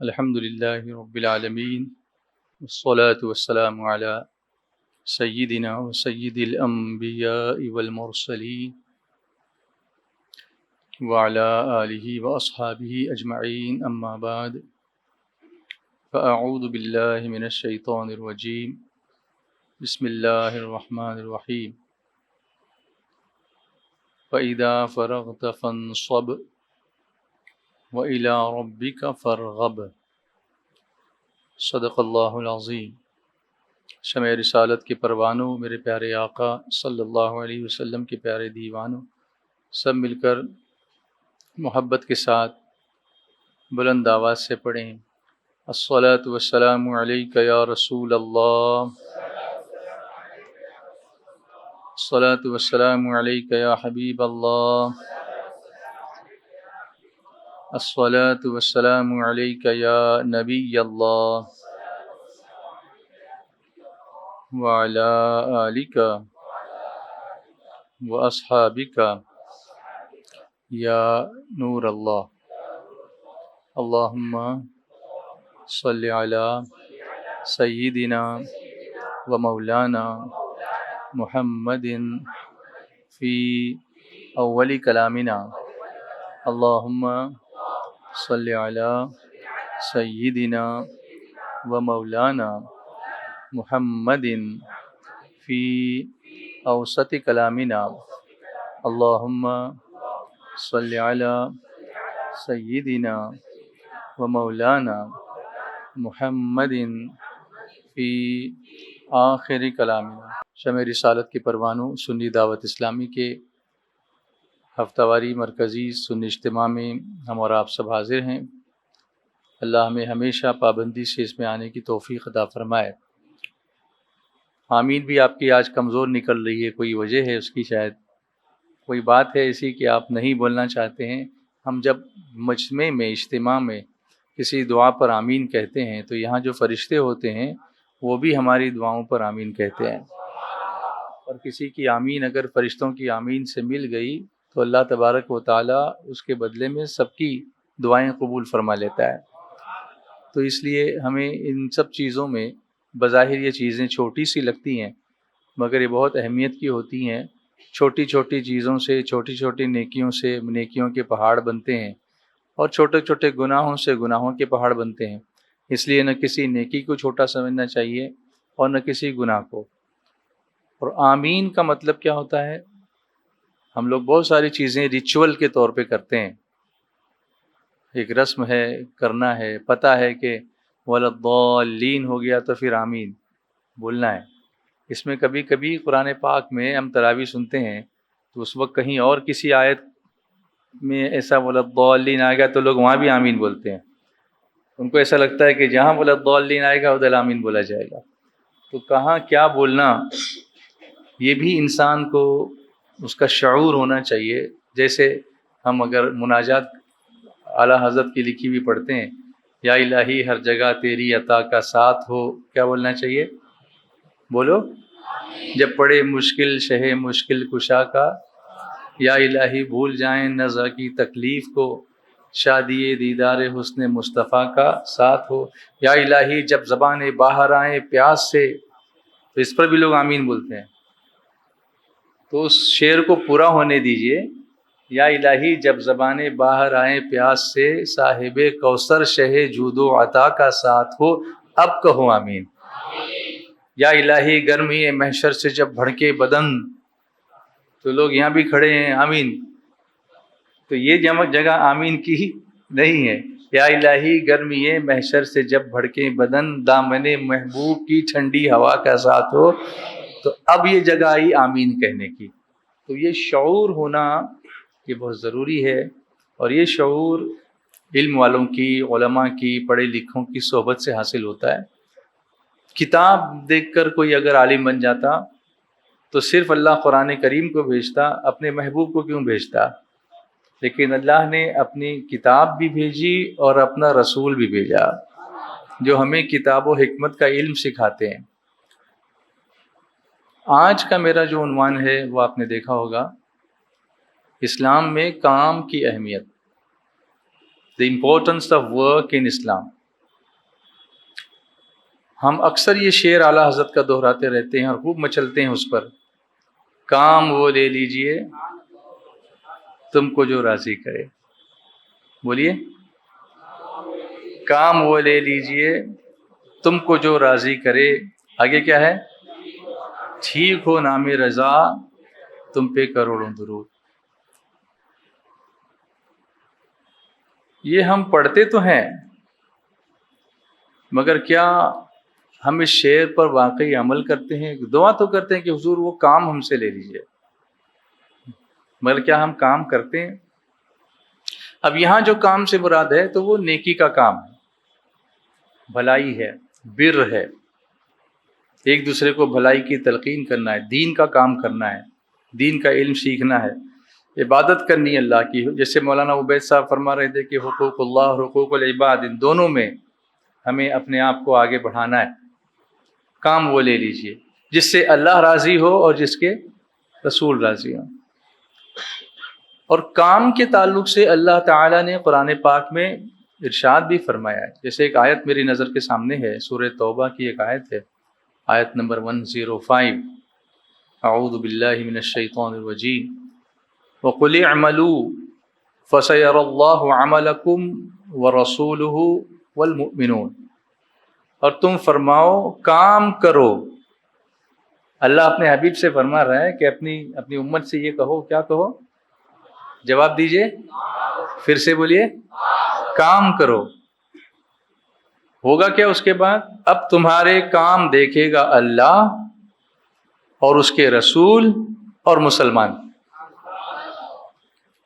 الحمد للہ رب العالمین والصلاة والسلام علی سیدنا و سید الانبیاء والمرسلین وعلی آلہ واصحابہ اجمعین اما بعد فاعوذ باللہ من الشیطان الرجیم بسم اللہ الرحمن الرحیم فَإِذَا فَرَغْتَ فَانصَبْ وَإِلَىٰ رَبِّكَ فَارْغَب۔ صدق اللہ العظیم۔ شمع رسالت کے پروانوں، میرے پیارے آقا صلی اللہ علیہ وسلم کے پیارے دیوانوں، سب مل کر محبت کے ساتھ بلند آواز سے پڑھیں، الصلاۃ والسلام علیک یا رسول اللہ، الصلاۃ والسلام علیک یا حبیب اللہ، الصلاۃ والسلام علیک یا نبی اللہ، وعلی آلک واصحابک یا نور اللہ۔ اللہم صلی علی سیدنا و مولانا محمد فی اول کلامنا، اللہم صلی علی سیدنا و مولانا محمد فی اوسط کلامنا، اللہم صلی علی سیدنا و مولانا محمد فی آخر کلامنا۔ شمع رسالت کے پروانوں، سنی دعوت اسلامی کے ہفتہ واری مرکزی سنی اجتماع میں ہم اور آپ سب حاضر ہیں۔ اللہ ہمیں ہمیشہ پابندی سے اس میں آنے کی توفیق عطا فرمائے۔ آمین بھی آپ کی آج کمزور نکل رہی ہے، کوئی وجہ ہے اس کی؟ شاید کوئی بات ہے ایسی کہ آپ نہیں بولنا چاہتے ہیں؟ ہم جب مجمع میں، اجتماع میں کسی دعا پر آمین کہتے ہیں تو یہاں جو فرشتے ہوتے ہیں وہ بھی ہماری دعاؤں پر آمین کہتے ہیں، اور کسی کی آمین اگر فرشتوں کی آمین سے مل گئی تو اللہ تبارک و تعالیٰ اس کے بدلے میں سب کی دعائیں قبول فرما لیتا ہے۔ تو اس لیے ہمیں ان سب چیزوں میں بظاہر یہ چیزیں چھوٹی سی لگتی ہیں مگر یہ بہت اہمیت کی ہوتی ہیں۔ چھوٹی چھوٹی چیزوں سے، چھوٹی چھوٹی نیکیوں سے نیکیوں کے پہاڑ بنتے ہیں، اور چھوٹے چھوٹے گناہوں سے گناہوں کے پہاڑ بنتے ہیں۔ اس لیے نہ کسی نیکی کو چھوٹا سمجھنا چاہیے اور نہ کسی گناہ کو۔ اور آمین کا مطلب کیا ہوتا ہے؟ ہم لوگ بہت ساری چیزیں ریچول کے طور پہ کرتے ہیں، ایک رسم ہے، کرنا ہے، پتہ ہے کہ وَلَضَّالِّينَ ہو گیا تو پھر آمین بولنا ہے۔ اس میں کبھی کبھی قرآن پاک میں ہم تراویح سنتے ہیں تو اس وقت کہیں اور کسی آیت میں ایسا وَلَضَّالِّينَ آئے گا تو لوگ وہاں بھی آمین بولتے ہیں۔ ان کو ایسا لگتا ہے کہ جہاں وَلَضَّالِّينَ آئے گا ادھر آمین بولا جائے گا۔ تو کہاں کیا بولنا، یہ بھی انسان کو اس کا شعور ہونا چاہیے۔ جیسے ہم اگر مناجات اعلیٰ حضرت کی لکھی بھی پڑھتے ہیں، یا الہی ہر جگہ تیری عطا کا ساتھ ہو، کیا بولنا چاہیے؟ بولو، جب پڑے مشکل شہ مشکل کشا کا، یا الہی بھول جائیں نزع کی تکلیف کو، شادی دیدار حسن مصطفیٰ کا ساتھ ہو، یا الہی جب زبانیں باہر آئیں پیاس سے، تو اس پر بھی لوگ آمین بولتے ہیں۔ تو اس شعر کو پورا ہونے دیجئے، یا الہی جب زبانیں باہر آئیں پیاس سے، صاحب کوثر شہ جود و عطا کا ساتھ ہو، اب کہو آمین۔ یا الہی گرمی محشر سے جب بھڑکے بدن، تو لوگ یہاں بھی کھڑے ہیں آمین، تو یہ جگہ آمین کی نہیں ہے۔ یا الہی گرمی محشر سے جب بھڑکے بدن، دامن محبوب کی ٹھنڈی ہوا کا ساتھ ہو، تو اب یہ جگہ آئی آمین کہنے کی۔ تو یہ شعور ہونا یہ بہت ضروری ہے، اور یہ شعور علم والوں کی، علماء کی، پڑھے لکھوں کی صحبت سے حاصل ہوتا ہے۔ کتاب دیکھ کر کوئی اگر عالم بن جاتا تو صرف اللہ قرآن کریم کو بھیجتا، اپنے محبوب کو کیوں بھیجتا؟ لیکن اللہ نے اپنی کتاب بھی بھیجی اور اپنا رسول بھی بھیجا، جو ہمیں کتاب و حکمت کا علم سکھاتے ہیں۔ آج کا میرا جو عنوان ہے وہ آپ نے دیکھا ہوگا، اسلام میں کام کی اہمیت، the importance of work in Islam. ہم اکثر یہ شعر اعلیٰ حضرت کا دہراتے رہتے ہیں اور خوب مچلتے ہیں اس پر، کام وہ لے لیجئے تم کو جو راضی کرے. بولیے، کام وہ لے لیجئے تم کو جو راضی کرے. آگے کیا ہے؟ ٹھیک ہو نام رضا تم پہ کروڑوں درود. یہ ہم پڑھتے تو ہیں، مگر کیا ہم اس شعر پر واقعی عمل کرتے ہیں؟ دعا تو کرتے ہیں کہ حضور وہ کام ہم سے لے لیجئے، مگر کیا ہم کام کرتے ہیں؟ اب یہاں جو کام سے مراد ہے تو وہ نیکی کا کام ہے، بھلائی ہے، بر ہے، ایک دوسرے کو بھلائی کی تلقین کرنا ہے، دین کا کام کرنا ہے، دین کا علم سیکھنا ہے، عبادت کرنی ہے اللہ کی. جیسے مولانا عبید صاحب فرما رہے تھے کہ حقوق اللہ اور حقوق العباد، ان دونوں میں ہمیں اپنے آپ کو آگے بڑھانا ہے. کام وہ لے لیجئے جس سے اللہ راضی ہو اور جس کے رسول راضی ہوں. اور کام کے تعلق سے اللہ تعالیٰ نے قرآن پاک میں ارشاد بھی فرمایا ہے. جیسے ایک آیت میری نظر کے سامنے ہے، سورہ توبہ کی ایک آیت ہے، آیت نمبر 105. اعوذ باللہ من الشیطان الرجیم وَقُلِ اعْمَلُوا فَسَيَرَى اللَّهُ عَمَلَكُمْ وَرَسُولُهُ وَالْمُؤْمِنُونَ. اور تم فرماؤ کام کرو. اللہ اپنے حبیب سے فرما رہا ہے کہ اپنی امت سے یہ کہو، کیا کہو؟ جواب دیجئے، پھر سے بولیے، کام کرو. ہوگا کیا اس کے بعد؟ اب تمہارے کام دیکھے گا اللہ اور اس کے رسول اور مسلمان.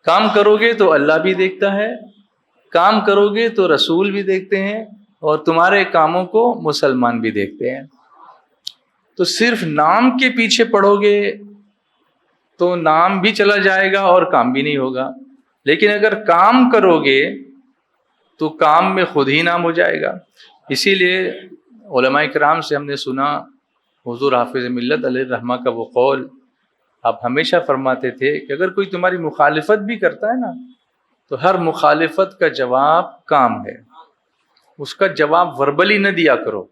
کام کرو گے تو اللہ بھی دیکھتا ہے، کام کرو گے تو رسول بھی دیکھتے ہیں، اور تمہارے کاموں کو مسلمان بھی دیکھتے ہیں. تو صرف نام کے پیچھے پڑھو گے تو نام بھی چلا جائے گا اور کام بھی نہیں ہوگا. لیکن اگر کام کرو گے تو کام میں خود ہی نام ہو جائے گا. اسی لیے علماء کرام سے ہم نے سنا، حضور حافظ ملت علیہ الرحمہ کا وہ قول آپ ہمیشہ فرماتے تھے کہ اگر کوئی تمہاری مخالفت بھی کرتا ہے نا، تو ہر مخالفت کا جواب کام ہے. اس کا جواب وربلی نہ دیا کرو،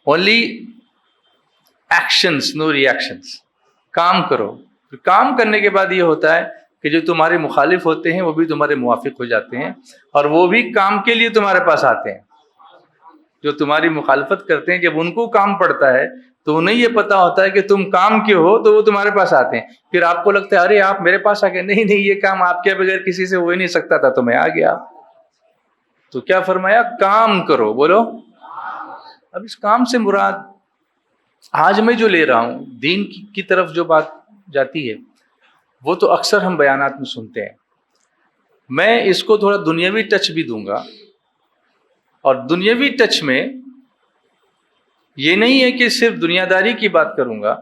اونلی ایکشنز نو ریئیکشنز. کام کرو. کام کرنے کے بعد یہ ہوتا ہے کہ جو تمہارے مخالف ہوتے ہیں وہ بھی تمہارے موافق ہو جاتے ہیں، اور وہ بھی کام کے لیے تمہارے پاس آتے ہیں. جو تمہاری مخالفت کرتے ہیں جب ان کو کام پڑتا ہے تو انہیں یہ پتا ہوتا ہے کہ تم کام کے ہو، تو وہ تمہارے پاس آتے ہیں. پھر آپ کو لگتا ہے ارے آپ میرے پاس آ گئے. نہیں، یہ کام آپ کے بغیر کسی سے ہو ہی نہیں سکتا تھا، تو میں آ گیا. تو کیا فرمایا؟ کام کرو. بولو. اب اس کام سے مراد آج میں جو لے رہا ہوں، دین کی طرف جو بات جاتی ہے وہ تو اکثر ہم بیانات میں سنتے ہیں. میں اس کو تھوڑا دنیاوی ٹچ بھی دوں گا. اور دنیاوی ٹچ میں یہ نہیں ہے کہ صرف دنیا داری کی بات کروں گا،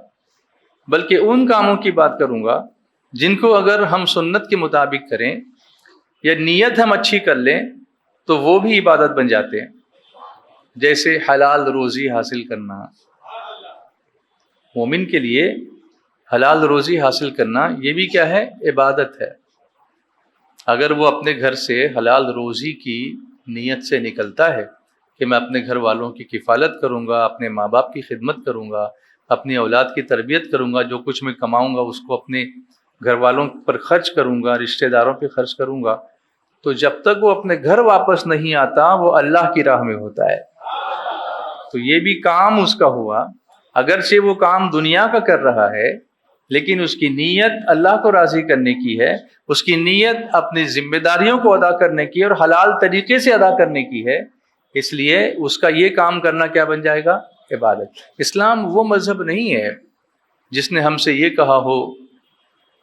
بلکہ ان کاموں کی بات کروں گا جن کو اگر ہم سنت کے مطابق کریں یا نیت ہم اچھی کر لیں تو وہ بھی عبادت بن جاتے ہیں. جیسے حلال روزی حاصل کرنا. مومن کے لیے حلال روزی حاصل کرنا یہ بھی کیا ہے؟ عبادت ہے. اگر وہ اپنے گھر سے حلال روزی کی نیت سے نکلتا ہے کہ میں اپنے گھر والوں کی کفالت کروں گا، اپنے ماں باپ کی خدمت کروں گا، اپنی اولاد کی تربیت کروں گا، جو کچھ میں کماؤں گا اس کو اپنے گھر والوں پر خرچ کروں گا، رشتہ داروں پہ خرچ کروں گا، تو جب تک وہ اپنے گھر واپس نہیں آتا وہ اللہ کی راہ میں ہوتا ہے. تو یہ بھی کام اس کا ہوا. اگرچہ وہ کام دنیا کا کر رہا ہے لیکن اس کی نیت اللہ کو راضی کرنے کی ہے، اس کی نیت اپنی ذمہ داریوں کو ادا کرنے کی اور حلال طریقے سے ادا کرنے کی ہے. اس لیے اس کا یہ کام کرنا کیا بن جائے گا؟ عبادت. اسلام وہ مذہب نہیں ہے جس نے ہم سے یہ کہا ہو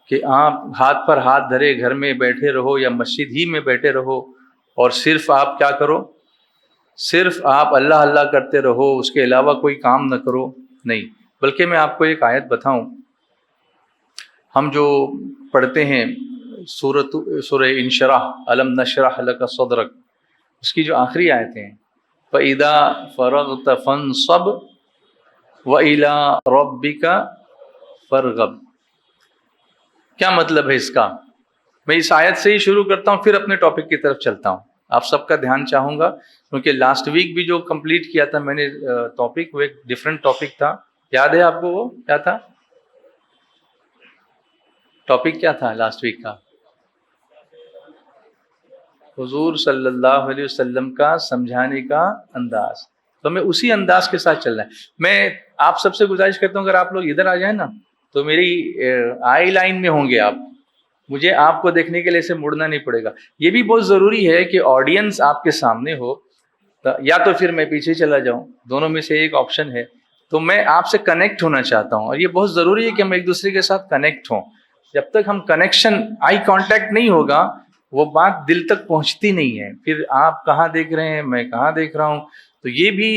کہ آپ ہاتھ پر ہاتھ دھرے گھر میں بیٹھے رہو یا مسجد ہی میں بیٹھے رہو اور صرف آپ کیا کرو؟ صرف آپ اللہ اللہ کرتے رہو، اس کے علاوہ کوئی کام نہ کرو. نہیں، بلکہ میں آپ کو ایک آیت بتاؤں. ہم جو پڑھتے ہیں سورہ انشراح، الم نشرح لک صدرک، اس کی جو آخری آیتیں ہیں، فَإِذَا فَرَغْتَ فَانصَبْ وَإِلَىٰ رَبِّكَ فَارْغَب. کیا مطلب ہے اس کا؟ میں اس آیت سے ہی شروع کرتا ہوں، پھر اپنے ٹاپک کی طرف چلتا ہوں. آپ سب کا دھیان چاہوں گا، کیونکہ لاسٹ ویک بھی جو کمپلیٹ کیا تھا میں نے ٹاپک، وہ ایک ڈفرینٹ ٹاپک تھا. یاد ہے آپ کو وہ کیا تھا؟ ٹاپک کیا تھا لاسٹ ویک کا؟ حضور صلی اللہ علیہ وسلم کا سمجھانے کا انداز. تو ہمیں اسی انداز کے ساتھ چلنا ہے. میں آپ سب سے گزارش کرتا ہوں، اگر آپ لوگ ادھر آ جائیں نا تو میری آئی لائن میں ہوں گے آپ، مجھے آپ کو دیکھنے کے لیے سے مڑنا نہیں پڑے گا. یہ بھی بہت ضروری ہے کہ آڈینس آپ کے سامنے ہو، یا تو پھر میں پیچھے چلا جاؤں، دونوں میں سے ایک آپشن ہے. تو میں آپ سے کنیکٹ ہونا چاہتا ہوں، اور یہ بہت ضروری ہے کہ ہم ایک دوسرے کے ساتھ کنیکٹ ہوں. جب تک ہم کنیکشن، آئی کانٹیکٹ نہیں ہوگا، وہ بات دل تک پہنچتی نہیں ہے. پھر آپ کہاں دیکھ رہے ہیں، میں کہاں دیکھ رہا ہوں. تو یہ بھی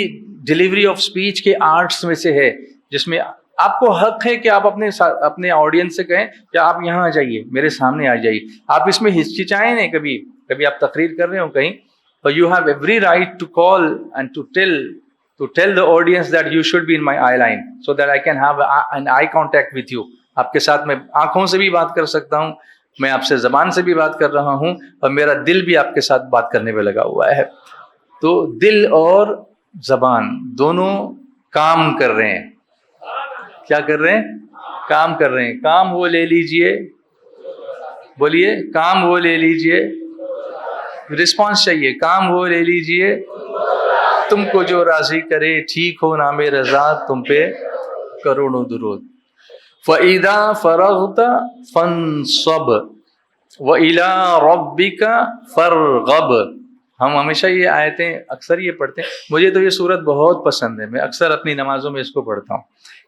ڈیلیوری آف اسپیچ کے آرٹس میں سے ہے، جس میں آپ کو حق ہے کہ آپ اپنے آڈینس سے کہیں کہ آپ یہاں آ جائیے، میرے سامنے آ جائیے. آپ اس میں ہچکچائیں نہیں. کبھی آپ تقریر کر رہے ہو کہیں، but you have every right to call and to tell the audience that you should be in my eye line so that I can have an eye contact with you. آپ کے ساتھ میں آنکھوں سے بھی بات کر سکتا ہوں، میں آپ سے زبان سے بھی بات کر رہا ہوں، اور میرا دل بھی آپ کے ساتھ بات کرنے میں لگا ہوا ہے. تو دل اور زبان دونوں کام کر رہے ہیں. کیا کر رہے ہیں؟ کام کر رہے ہیں. کام وہ لے لیجئے، بولیے کام وہ لے لیجئے. رسپانس چاہیے. کام وہ لے لیجئے تم کو جو راضی کرے، ٹھیک ہو نام رضا تم پہ کروڑوں درود. فَإِذَا فَرَغْتَ فَانصَبْ وَإِلَىٰ رَبِّكَ فَارْغَب. ہم ہمیشہ یہ آیتیں اکثر یہ پڑھتے ہیں. مجھے تو یہ صورت بہت پسند ہے، میں اکثر اپنی نمازوں میں اس کو پڑھتا ہوں.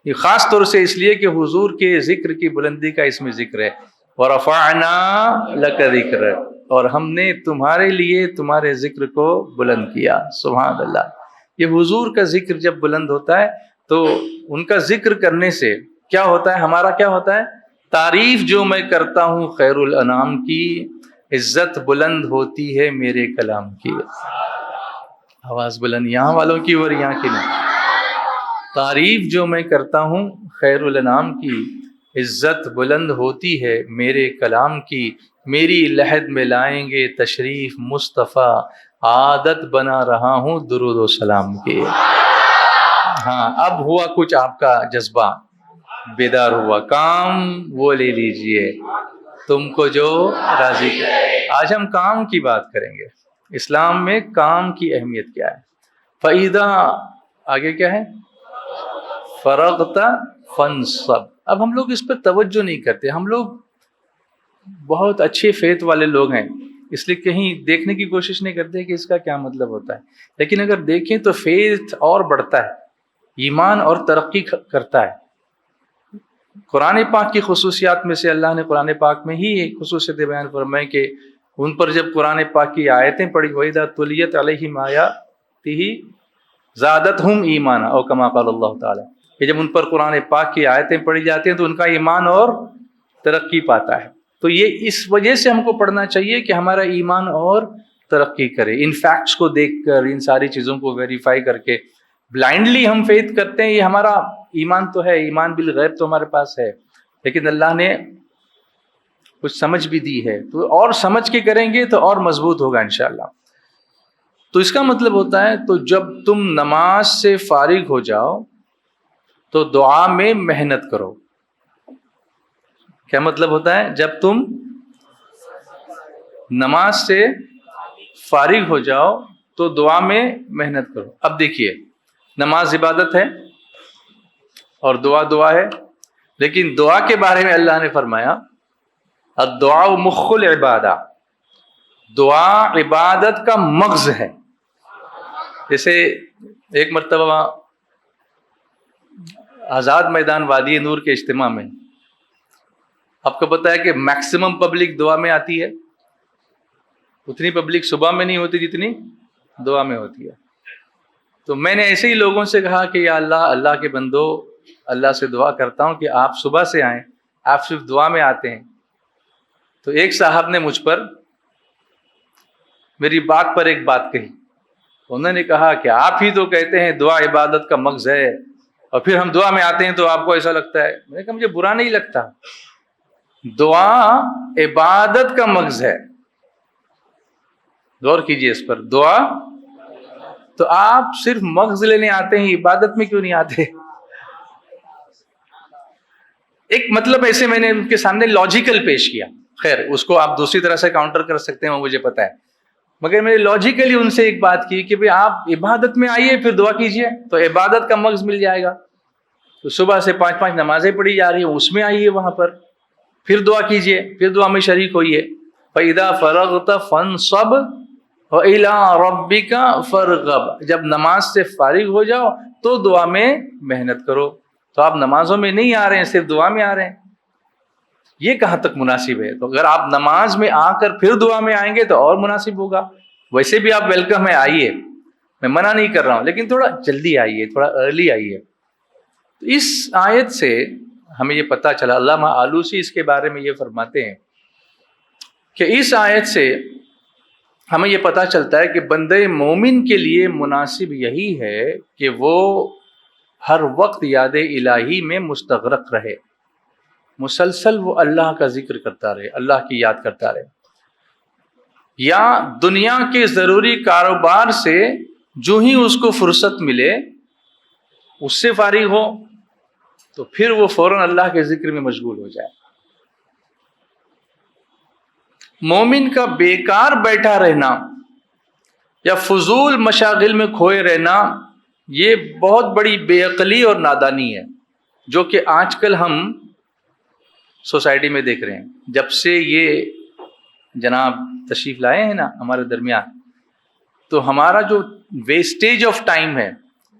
یہ خاص طور سے اس لیے کہ حضور کے ذکر کی بلندی کا اس میں ذکر ہے. وَرَفَعْنَا لَكَ ذِكْرَكَ، اور ہم نے تمہارے لیے تمہارے ذکر کو بلند کیا. سبحان اللہ. یہ حضور کا ذکر جب بلند ہوتا ہے تو ان کا ذکر کرنے سے کیا ہوتا ہے؟ ہمارا کیا ہوتا ہے؟ تعریف جو میں کرتا ہوں خیر الانام کی، عزت بلند ہوتی ہے میرے کلام کی. آواز بلند یہاں والوں کی اور یہاں کی نہیں. تعریف جو میں کرتا ہوں خیر الانام کی، عزت بلند ہوتی ہے میرے کلام کی. میری لحد میں لائیں گے تشریف مصطفیٰ، عادت بنا رہا ہوں درود و سلام کی. ہاں اب ہوا کچھ آپ کا جذبہ بیدار ہوا. کام وہ لے لیجئے تم کو جو راضی کرے. آج ہم کام کی بات کریں گے. اسلام میں کام کی اہمیت کیا ہے؟ فَإِذَا، آگے کیا ہے؟ فَرَغْتَ فَانصَبْ. اب ہم لوگ اس پہ توجہ نہیں کرتے. ہم لوگ بہت اچھے فیت والے لوگ ہیں، اس لیے کہیں دیکھنے کی کوشش نہیں کرتے کہ اس کا کیا مطلب ہوتا ہے. لیکن اگر دیکھیں تو فیت اور بڑھتا ہے، ایمان اور ترقی کرتا ہے. قرآن پاک کی خصوصیات میں سے اللہ نے قرآن پاک میں ہی ایک خصوصیت بیان فرمائی کہ ان پر جب قرآن پاک کی آیتیں پڑھی، وَإِذَا تُلِيَتْ عَلَيْهِمْ آيَاتُهُ زَادَتْهُمْ إِيمَانًا، او کما قال اللہ تعالیٰ، کہ جب ان پر قرآن پاک کی آیتیں پڑھی جاتی ہیں تو ان کا ایمان اور ترقی پاتا ہے. تو یہ اس وجہ سے ہم کو پڑھنا چاہیے کہ ہمارا ایمان اور ترقی کرے. ان فیکٹس کو دیکھ کر، ان ساری چیزوں کو ویریفائی کر کے بلائنڈلی ہم فیتھ کرتے ہیں. یہ ہمارا ایمان تو ہے، ایمان بالغیب تو ہمارے پاس ہے، لیکن اللہ نے کچھ سمجھ بھی دی ہے، تو اور سمجھ کے کریں گے تو اور مضبوط ہوگا انشاءاللہ. تو اس کا مطلب ہوتا ہے، تو جب تم نماز سے فارغ ہو جاؤ تو دعا میں محنت کرو. کیا مطلب ہوتا ہے؟ جب تم نماز سے فارغ ہو جاؤ تو دعا میں محنت کرو. اب دیکھیے، نماز عبادت ہے اور دعا ہے، لیکن دعا کے بارے میں اللہ نے فرمایا الدعاء مخ العبادہ، دعا عبادت کا مغز ہے. جیسے ایک مرتبہ آزاد میدان وادی نور کے اجتماع میں آپ کو پتہ ہے کہ میکسیمم پبلک دعا میں آتی ہے. اتنی پبلک صبح میں نہیں ہوتی جتنی دعا میں ہوتی ہے. تو میں نے ایسے ہی لوگوں سے کہا کہ یا اللہ، اللہ کے بندو، اللہ سے دعا کرتا ہوں کہ آپ صبح سے آئیں، آپ صرف دعا میں آتے ہیں. تو ایک صاحب نے مجھ پر میری بات پر ایک بات کہی. انہوں نے کہا کہ آپ ہی تو کہتے ہیں دعا عبادت کا مغز ہے، اور پھر ہم دعا میں آتے ہیں تو آپ کو ایسا لگتا ہے. میں نے کہا مجھے برا نہیں لگتا، دعا عبادت کا مغز ہے. غور کیجئے اس پر. دعا تو آپ صرف مغز لینے آتے ہیں, عبادت میں کیوں نہیں آتے؟ ایک مطلب ایسے میں نے ان کے سامنے لاجیکل پیش کیا. خیر اس کو آپ دوسری طرح سے کاؤنٹر کر سکتے ہیں, وہ مجھے پتا ہے, مگر میں نے لاجیکلی ان سے ایک بات کی کہ آپ عبادت میں آئیے پھر دعا کیجئے, تو عبادت کا مغز مل جائے گا. تو صبح سے 5 نمازیں پڑھی جا رہی ہیں, اس میں آئیے وہاں پر, پھر دعا کیجئے, پھر دعا میں شریک ہوئیے. فَإِذَا فَرَغْتَ فَانْصَبْ وَإِلَىٰ رَبِّكَ فَارْغَب. جب نماز سے فارغ ہو جاؤ تو دعا میں محنت کرو. تو آپ نمازوں میں نہیں آ رہے ہیں, صرف دعا میں آ رہے ہیں, یہ کہاں تک مناسب ہے؟ تو اگر آپ نماز میں آ کر پھر دعا میں آئیں گے تو اور مناسب ہوگا. ویسے بھی آپ ویلکم ہے, آئیے, میں منع نہیں کر رہا ہوں, لیکن تھوڑا جلدی آئیے, تھوڑا ارلی آئیے. تو اس آیت سے ہمیں یہ پتہ چلا, علامہ آلوسی اس کے بارے میں یہ فرماتے ہیں کہ اس آیت سے ہمیں یہ پتہ چلتا ہے کہ بندے مومن کے لیے مناسب یہی ہے کہ وہ ہر وقت یاد الہی میں مستغرق رہے, مسلسل وہ اللہ کا ذکر کرتا رہے, اللہ کی یاد کرتا رہے. یا دنیا کے ضروری کاروبار سے جو ہی اس کو فرصت ملے اس سے فارغ ہو تو پھر وہ فوراً اللہ کے ذکر میں مشغول ہو جائے. مومن کا بیکار بیٹھا رہنا یا فضول مشاغل میں کھوئے رہنا یہ بہت بڑی بے عقلی اور نادانی ہے, جو کہ آج کل ہم سوسائٹی میں دیکھ رہے ہیں. جب سے یہ جناب تشریف لائے ہیں نا ہمارے درمیان, تو ہمارا جو ویسٹیج آف ٹائم ہے,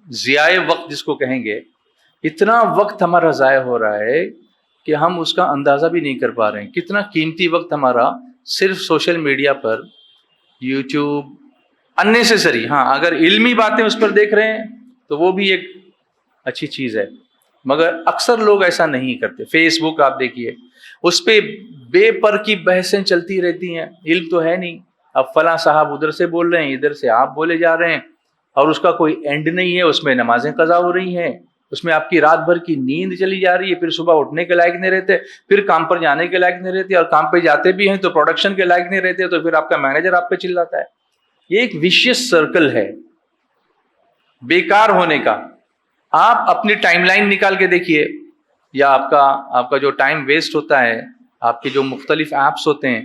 ضیاء وقت جس کو کہیں گے, اتنا وقت ہمارا ضائع ہو رہا ہے کہ ہم اس کا اندازہ بھی نہیں کر پا رہے ہیں. کتنا قیمتی وقت ہمارا صرف سوشل میڈیا پر, یوٹیوب, اننیسیسری. ہاں اگر علمی باتیں اس پر دیکھ رہے ہیں تو وہ بھی ایک اچھی چیز ہے, مگر اکثر لوگ ایسا نہیں کرتے. فیس بک آپ دیکھیے, اس پہ بے پر کی بحثیں چلتی رہتی ہیں, علم تو ہے نہیں. اب فلاں صاحب ادھر سے بول رہے ہیں, ادھر سے آپ بولے جا رہے ہیں, اور اس کا کوئی اینڈ نہیں ہے. اس میں نمازیں قضا ہو رہی ہیں, اس میں آپ کی رات بھر کی نیند چلی جا رہی ہے, پھر صبح اٹھنے کے لائق نہیں رہتے, پھر کام پر جانے کے لائق نہیں رہتے, اور کام پہ جاتے بھی ہیں تو پروڈکشن کے لائق نہیں رہتے, تو پھر آپ کا مینیجر آپ پہ چلاتا ہے. یہ ایک ویشیس سرکل ہے بیکار ہونے کا. آپ اپنی ٹائم لائن نکال کے دیکھیے, یا آپ کا جو ٹائم ویسٹ ہوتا ہے, آپ کے جو مختلف ایپس ہوتے ہیں,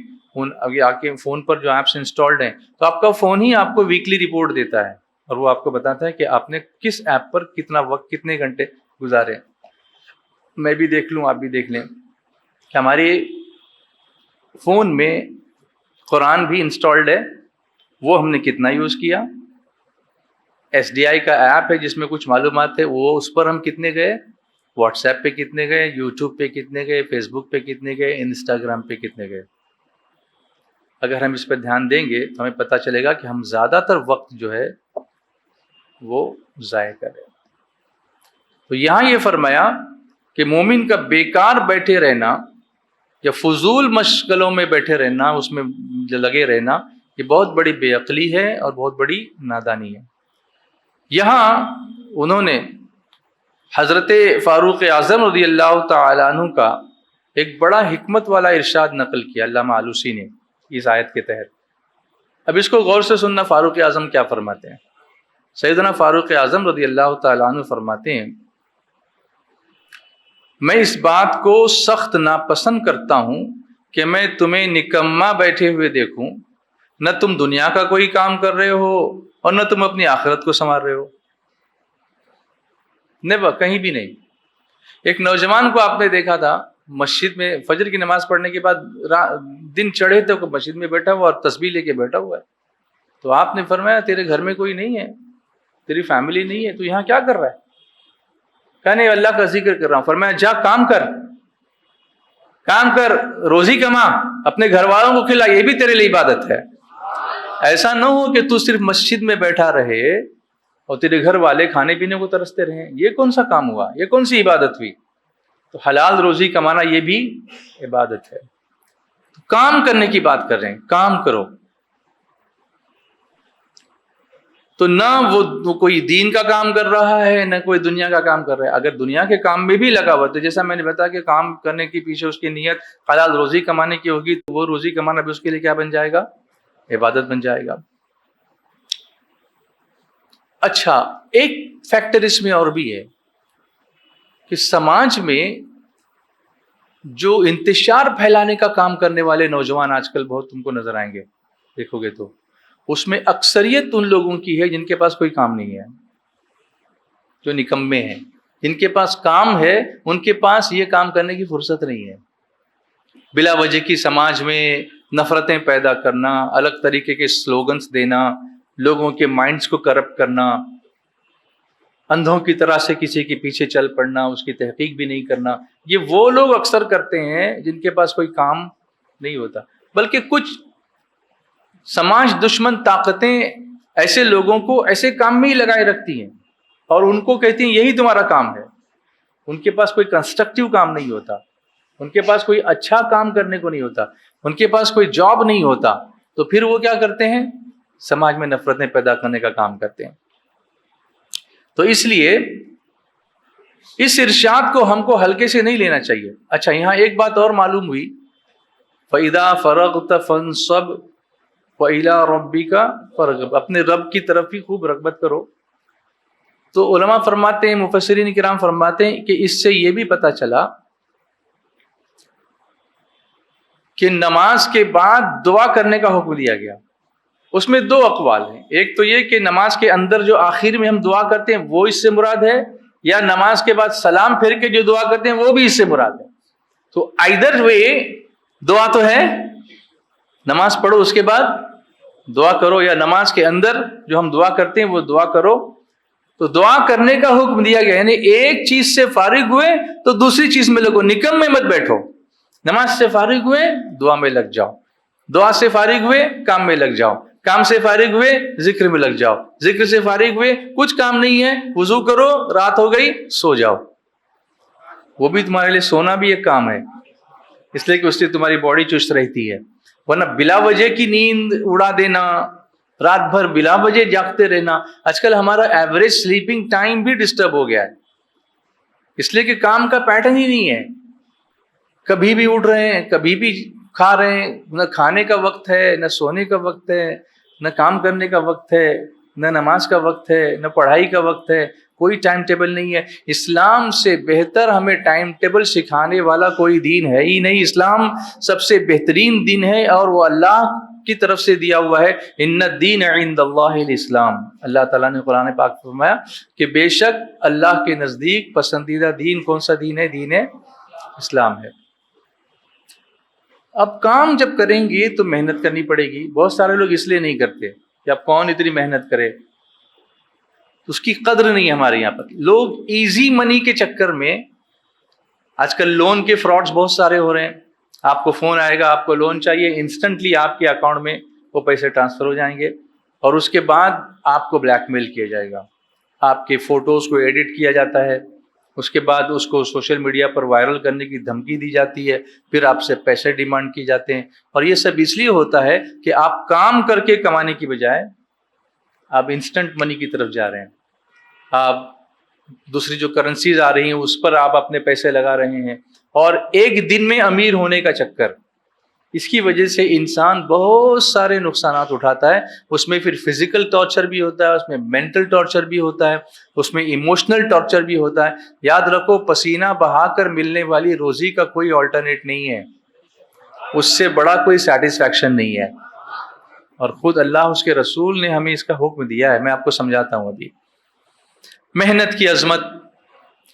آپ کے فون پر جو ایپس انسٹالڈ ہیں, تو آپ کا فون ہی آپ کو ویکلی رپورٹ دیتا ہے, اور وہ آپ کو بتاتا ہے کہ آپ نے کس ایپ پر کتنا وقت, کتنے گھنٹے گزارے. میں بھی دیکھ لوں, آپ بھی دیکھ لیں کہ ہمارے فون میں قرآن بھی انسٹالڈ ہے, وہ ہم نے کتنا یوز کیا. SDI کا ایپ ہے جس میں کچھ معلومات ہے, وہ اس پر ہم کتنے گئے, واٹس ایپ پہ کتنے گئے, یوٹیوب پہ کتنے گئے, فیس بک پہ کتنے گئے, انسٹاگرام پہ کتنے گئے. اگر ہم اس پہ دھیان دیں گے تو ہمیں پتہ چلے گا کہ ہم زیادہ تر وقت جو ہے وہ ضائع کریں. تو یہاں یہ فرمایا کہ مومن کا بیکار بیٹھے رہنا یا فضول مشغلوں میں بیٹھے رہنا, اس میں لگے رہنا, یہ بہت بڑی بے عقلی ہے اور بہت بڑی نادانی ہے. یہاں انہوں نے حضرت فاروق اعظم رضی اللہ تعالیٰ عنہ کا ایک بڑا حکمت والا ارشاد نقل کیا علامہ آلوسی نے اس آیت کے تحت. اب اس کو غور سے سننا, فاروق اعظم کیا فرماتے ہیں. سیدنا فاروق اعظم رضی اللہ تعالیٰ عنہ فرماتے ہیں, میں اس بات کو سخت ناپسند کرتا ہوں کہ میں تمہیں نکما بیٹھے ہوئے دیکھوں, نہ تم دنیا کا کوئی کام کر رہے ہو اور نہ تم اپنی آخرت کو سنوار رہے ہو. نیور, کہیں بھی نہیں. ایک نوجوان کو آپ نے دیکھا تھا مسجد میں فجر کی نماز پڑھنے کے بعد دن چڑھے تھے, مسجد میں بیٹھا ہوا اور تسبیح لے کے بیٹھا ہوا ہے. تو آپ نے فرمایا تیرے گھر میں کوئی نہیں ہے, تیری فیملی نہیں ہے, تو یہاں کیا کر رہا ہے؟ کہ نہیں, اللہ کا ذکر کر رہا ہوں. فرمایا جا کام کر, کام کر, روزی کما, اپنے گھر والوں کو کھلا, یہ بھی تیرے لیے عبادت ہے. ایسا نہ ہو کہ تو صرف مسجد میں بیٹھا رہے اور تیرے گھر والے کھانے پینے کو ترستے رہیں. یہ کون سا کام ہوا, یہ کون سی عبادت ہوئی؟ تو حلال روزی کمانا یہ بھی عبادت ہے. کام کرنے کی بات کر رہے ہیں, کام کرو. تو نہ وہ کوئی دین کا کام کر رہا ہے, نہ کوئی دنیا کا کام کر رہا ہے. اگر دنیا کے کام میں بھی لگا ہوا, تو جیسا میں نے بتایا کہ کام کرنے کے پیچھے اس کی نیت حلال روزی کمانے کی ہوگی, تو وہ روزی کمانا بھی اس کے لیے کیا بن جائے گا, عبادت بن جائے گا. اچھا، ایک فیکٹر اس میں اور بھی ہے کہ سماج میں جو انتشار پھیلانے کا کام کرنے والے نوجوان آج کل بہت تم کو نظر آئیں گے، دیکھو گے تو اس میں اکثریت ان لوگوں کی ہے جن کے پاس کوئی کام نہیں ہے، جو نکمے ہیں۔ جن کے پاس کام ہے ان کے پاس یہ کام کرنے کی فرصت نہیں ہے۔ بلا وجہ کی سماج میں نفرتیں پیدا کرنا، الگ طریقے کے سلوگنز دینا، لوگوں کے مائنڈز کو کرپٹ کرنا، اندھوں کی طرح سے کسی کے پیچھے چل پڑنا، اس کی تحقیق بھی نہیں کرنا، یہ وہ لوگ اکثر کرتے ہیں جن کے پاس کوئی کام نہیں ہوتا۔ بلکہ کچھ سماج دشمن طاقتیں ایسے لوگوں کو ایسے کام میں ہی لگائے رکھتی ہیں اور ان کو کہتی ہیں یہی تمہارا کام ہے۔ ان کے پاس کوئی کنسٹرکٹیو کام نہیں ہوتا، ان کے پاس کوئی اچھا کام کرنے کو نہیں ہوتا، ان کے پاس کوئی جاب نہیں ہوتا، تو پھر وہ کیا کرتے ہیں؟ سماج میں نفرتیں پیدا کرنے کا کام کرتے ہیں۔ تو اس لیے اس ارشاد کو ہم کو ہلکے سے نہیں لینا چاہیے۔ اچھا، یہاں ایک بات اور معلوم ہوئی، فَإِذَا فَرَغْتَ فَانْصَبْ وَإِلَىٰ رَبِّكَ فَارْغَب، اپنے رب کی طرف ہی خوب رغبت کرو۔ تو علماء فرماتے ہیں، مفسرین کرام فرماتے ہیں کہ اس سے یہ بھی پتہ چلا کہ نماز کے بعد دعا کرنے کا حکم دیا گیا۔ اس میں دو اقوال ہیں، ایک تو یہ کہ نماز کے اندر جو آخر میں ہم دعا کرتے ہیں وہ اس سے مراد ہے، یا نماز کے بعد سلام پھر کے جو دعا کرتے ہیں وہ بھی اس سے مراد ہے۔ تو آئدر وے دعا تو ہے، نماز پڑھو اس کے بعد دعا کرو، یا نماز کے اندر جو ہم دعا کرتے ہیں وہ دعا کرو۔ تو دعا کرنے کا حکم دیا گیا، یعنی ایک چیز سے فارغ ہوئے تو دوسری چیز میں لگو، نکم میں مت بیٹھو۔ نماز سے فارغ ہوئے دعا میں لگ جاؤ، دعا سے فارغ ہوئے کام میں لگ جاؤ، کام سے فارغ ہوئے ذکر میں لگ جاؤ، ذکر سے فارغ ہوئے کچھ کام نہیں ہے، وضو کرو، رات ہو گئی سو جاؤ۔ وہ بھی تمہارے لیے سونا بھی ایک کام ہے، اس لیے کہ اس سے تمہاری باڈی چست رہتی ہے۔ ورنہ بلا وجہ کی نیند اڑا دینا، رات بھر بلا وجہ جاگتے رہنا، آج کل ہمارا ایوریج سلیپنگ ٹائم بھی ڈسٹرب ہو گیا ہے، اس لیے کہ کام کا پیٹرن ہی نہیں ہے۔ کبھی بھی اٹھ رہے ہیں، کبھی بھی کھا رہے ہیں، نہ کھانے کا وقت ہے، نہ سونے کا وقت ہے، نہ کام کرنے کا وقت ہے، نہ نماز کا وقت ہے، نہ پڑھائی کا وقت ہے، کوئی ٹائم ٹیبل نہیں ہے۔ اسلام سے بہتر ہمیں ٹائم ٹیبل سکھانے والا کوئی دین ہے ہی نہیں۔ اسلام سب سے بہترین دین ہے اور وہ اللہ کی طرف سے دیا ہوا ہے۔ ان الدین عند اللہ الاسلام، اللہ تعالیٰ نے قرآن پاک میں فرمایا کہ بے شک اللہ کے نزدیک پسندیدہ دین کون سا دین ہے؟ دین اسلام ہے۔ اب کام جب کریں گے تو محنت کرنی پڑے گی۔ بہت سارے لوگ اس لیے نہیں کرتے کہ اب کون اتنی محنت کرے، اس کی قدر نہیں ہے ہمارے یہاں پر۔ لوگ ایزی منی کے چکر میں، آج کل لون کے فراڈز بہت سارے ہو رہے ہیں۔ آپ کو فون آئے گا، آپ کو لون چاہیے، انسٹنٹلی آپ کے اکاؤنٹ میں وہ پیسے ٹرانسفر ہو جائیں گے، اور اس کے بعد آپ کو بلیک میل کیا جائے گا، آپ کے فوٹوز کو ایڈٹ کیا جاتا ہے، اس کے بعد اس کو سوشل میڈیا پر وائرل کرنے کی دھمکی دی جاتی ہے، پھر آپ سے پیسے ڈیمانڈ کی جاتے ہیں۔ اور یہ سب اس لیے ہوتا ہے کہ آپ کام کر کے کمانے کی بجائے آپ انسٹنٹ منی کی طرف جا رہے ہیں، آپ دوسری جو کرنسیز آ رہی ہیں اس پر آپ اپنے پیسے لگا رہے ہیں، اور ایک دن میں امیر ہونے کا چکر، اس کی وجہ سے انسان بہت سارے نقصانات اٹھاتا ہے۔ اس میں پھر فزیکل ٹارچر بھی ہوتا ہے، اس میں مینٹل ٹارچر بھی ہوتا ہے، اس میں ایموشنل ٹارچر بھی ہوتا ہے۔ یاد رکھو، پسینہ بہا کر ملنے والی روزی کا کوئی آلٹرنیٹ نہیں ہے، اس سے بڑا کوئی سیٹسفیکشن نہیں ہے، اور خود اللہ اس کے رسول نے ہمیں اس کا حکم دیا ہے۔ میں آپ کو سمجھاتا ہوں ابھی۔ محنت کی عظمت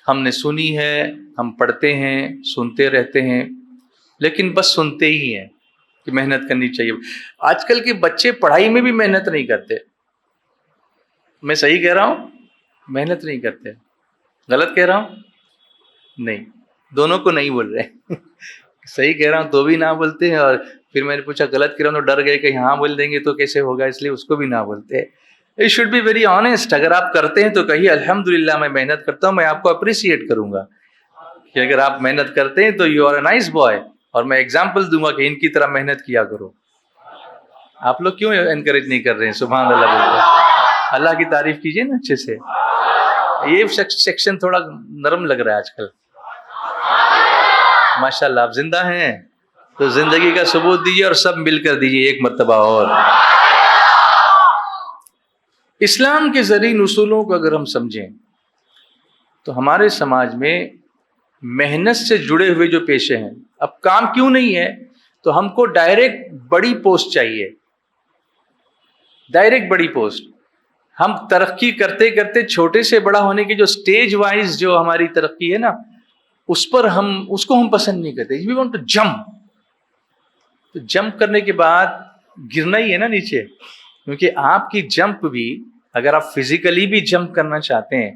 ہم نے سنی ہے، ہم پڑھتے ہیں، سنتے رہتے ہیں، لیکن بس سنتے ہی ہیں کہ محنت کرنی چاہیے۔ آج کل کے بچے پڑھائی میں بھی محنت نہیں کرتے۔ میں صحیح کہہ رہا ہوں؟ محنت نہیں کرتے، غلط کہہ رہا ہوں؟ نہیں، دونوں کو نہیں بول رہے صحیح کہہ رہا ہوں تو بھی نہ بولتے ہیں، اور پھر میں نے پوچھا غلط کہہ رہا ہوں تو ڈر گئے کہ ہاں بول دیں گے تو کیسے ہوگا، اس لیے اس کو بھی نہ بولتے۔ It should be very honest۔ اگر آپ کرتے ہیں تو کہیے الحمدللہ میں محنت کرتا ہوں، میں آپ کو اپریشیٹ کروں گا کہ اگر آپ محنت کرتے ہیں تو you are a nice boy, اور میں ایگزامپل دوں گا کہ ان کی طرح محنت کیا کرو۔ آپ لوگ کیوں انکریج نہیں کر رہے ہیں؟ سبحان اللہ بولتے، اللہ کی تعریف کیجئے نا اچھے سے۔ یہ سیکشن تھوڑا نرم لگ رہا ہے آج کل۔ ماشاءاللہ آپ زندہ ہیں تو زندگی کا ثبوت دیجیے اور سب مل کر دیجیے ایک مرتبہ اور۔ اسلام کے ذریعے اصولوں کو اگر ہم سمجھیں تو ہمارے سماج میں محنت سے جڑے ہوئے جو پیشے ہیں، اب کام کیوں نہیں ہے تو ہم کو ڈائریکٹ بڑی پوسٹ چاہیے، ڈائریکٹ بڑی پوسٹ. ہم ترقی کرتے کرتے چھوٹے سے بڑا ہونے کی جو سٹیج وائز جو ہماری ترقی ہے نا، اس پر اس کو ہم پسند نہیں کرتے. We want to jump. تو جمپ کرنے کے بعد گرنا ہی ہے نا نیچے، کیونکہ آپ کی جمپ بھی اگر آپ فزیکلی بھی جمپ کرنا چاہتے ہیں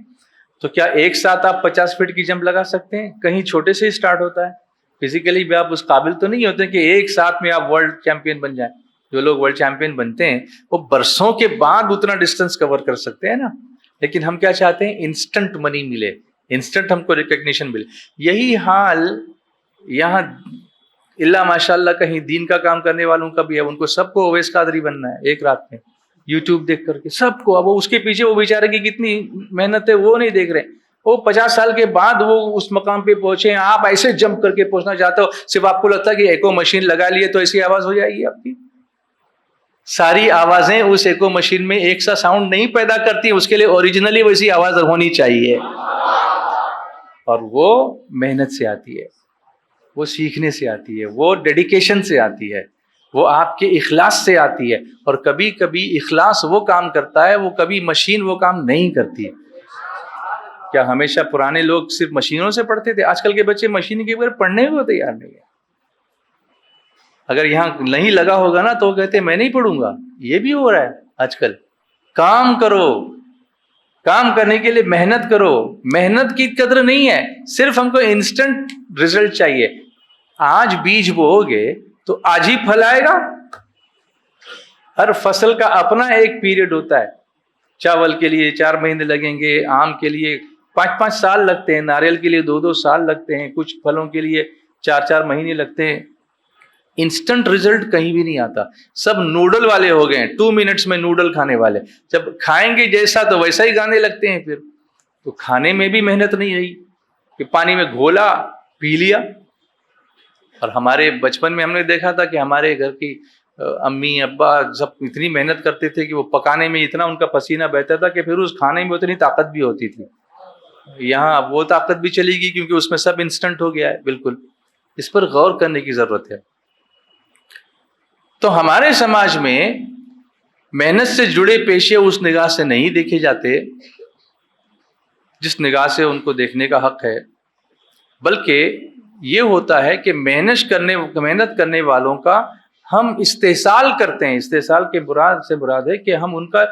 تو کیا ایک ساتھ آپ 50 فٹ کی جمپ لگا سکتے ہیں؟ کہیں چھوٹے سے ہی سٹارٹ ہوتا ہے. فزیکلی بھی آپ اس قابل تو نہیں ہوتے کہ ایک ساتھ میں آپ ورلڈ چیمپئن بن جائیں. جو لوگ ورلڈ چیمپئن بنتے ہیں وہ برسوں کے بعد اتنا ڈسٹینس کور کر سکتے ہیں نا. لیکن ہم کیا چاہتے ہیں؟ انسٹنٹ منی ملے، انسٹنٹ ہم کو ریکگنیشن ملے. یہی حال یہاں اللہ ماشاء اللہ کہیں دین کا کام کرنے والوں کا بھی ہے. ان کو سب کو اویس قادری بننا ہے ایک رات میں، یوٹیوب دیکھ کر کے سب کو. اب وہ اس کے پیچھے وہ بیچارے کی کتنی محنت ہے وہ نہیں دیکھ رہے. وہ 50 سال کے بعد وہ اس مقام پہ پہنچے ہیں. آپ ایسے جمپ کر کے پہنچنا چاہتے ہو، صرف آپ کو لگتا ہے کہ ایکو مشین لگا لیے تو ایسی آواز ہو جائے گی آپ کی. ساری آوازیں اس ایکو مشین میں ایک سا ساؤنڈ نہیں پیدا کرتی. اس کے لیے اوریجنلی ویسی آواز ہونی چاہیے، اور وہ محنت سے آتی ہے، وہ سیکھنے سے آتی ہے، وہ ڈیڈیکیشن سے آتی ہے، وہ آپ کے اخلاص سے آتی ہے. اور کبھی کبھی اخلاص وہ کام کرتا ہے، وہ کبھی مشین وہ کام نہیں کرتی. کیا ہمیشہ پرانے لوگ صرف مشینوں سے پڑھتے تھے؟ آج کل کے بچے مشین کے بغیر پڑھنے کو تیار نہیں ہے. اگر یہاں نہیں لگا ہوگا نا تو وہ کہتے ہیں میں نہیں پڑھوں گا. یہ بھی ہو رہا ہے آج کل. کام کرو، کام کرنے کے لیے محنت کرو. محنت کی قدر نہیں ہے، صرف ہم کو انسٹنٹ رزلٹ چاہیے. آج بیج بو گے تو آج ہی پھل آئے گا. ہر فصل کا اپنا ایک پیریڈ ہوتا ہے. چاول کے لیے 4 مہینے لگیں گے، آم کے لیے 5 سال لگتے ہیں، ناریل کے لیے 2 سال لگتے ہیں، کچھ پھلوں کے لیے 4 مہینے لگتے ہیں. انسٹنٹ رزلٹ کہیں بھی نہیں آتا. سب نوڈل والے ہو گئے ہیں، 2 منٹس میں نوڈل کھانے والے. جب کھائیں گے جیسا تو ویسا ہی گانے لگتے ہیں. پھر تو کھانے میں بھی محنت نہیں رہی کہ پانی میں گھولا پی لیا. اور ہمارے بچپن میں ہم نے دیکھا تھا کہ ہمارے گھر کی امی ابا سب اتنی محنت کرتے تھے کہ وہ پکانے میں اتنا ان کا پسینہ بہتا تھا کہ پھر اس کھانے میں اتنی طاقت بھی ہوتی تھی. یہاں اب وہ طاقت بھی چلی گئی کیونکہ اس میں سب انسٹنٹ ہو گیا ہے. بالکل اس پر غور کرنے کی ضرورت ہے. تو ہمارے سماج میں محنت سے جڑے پیشے اس نگاہ سے نہیں دیکھے جاتے جس نگاہ سے ان کو دیکھنے کا حق ہے، بلکہ یہ ہوتا ہے کہ محنت کرنے والوں کا ہم استحصال کرتے ہیں. استحصال کے مراد ہے کہ ہم ان کا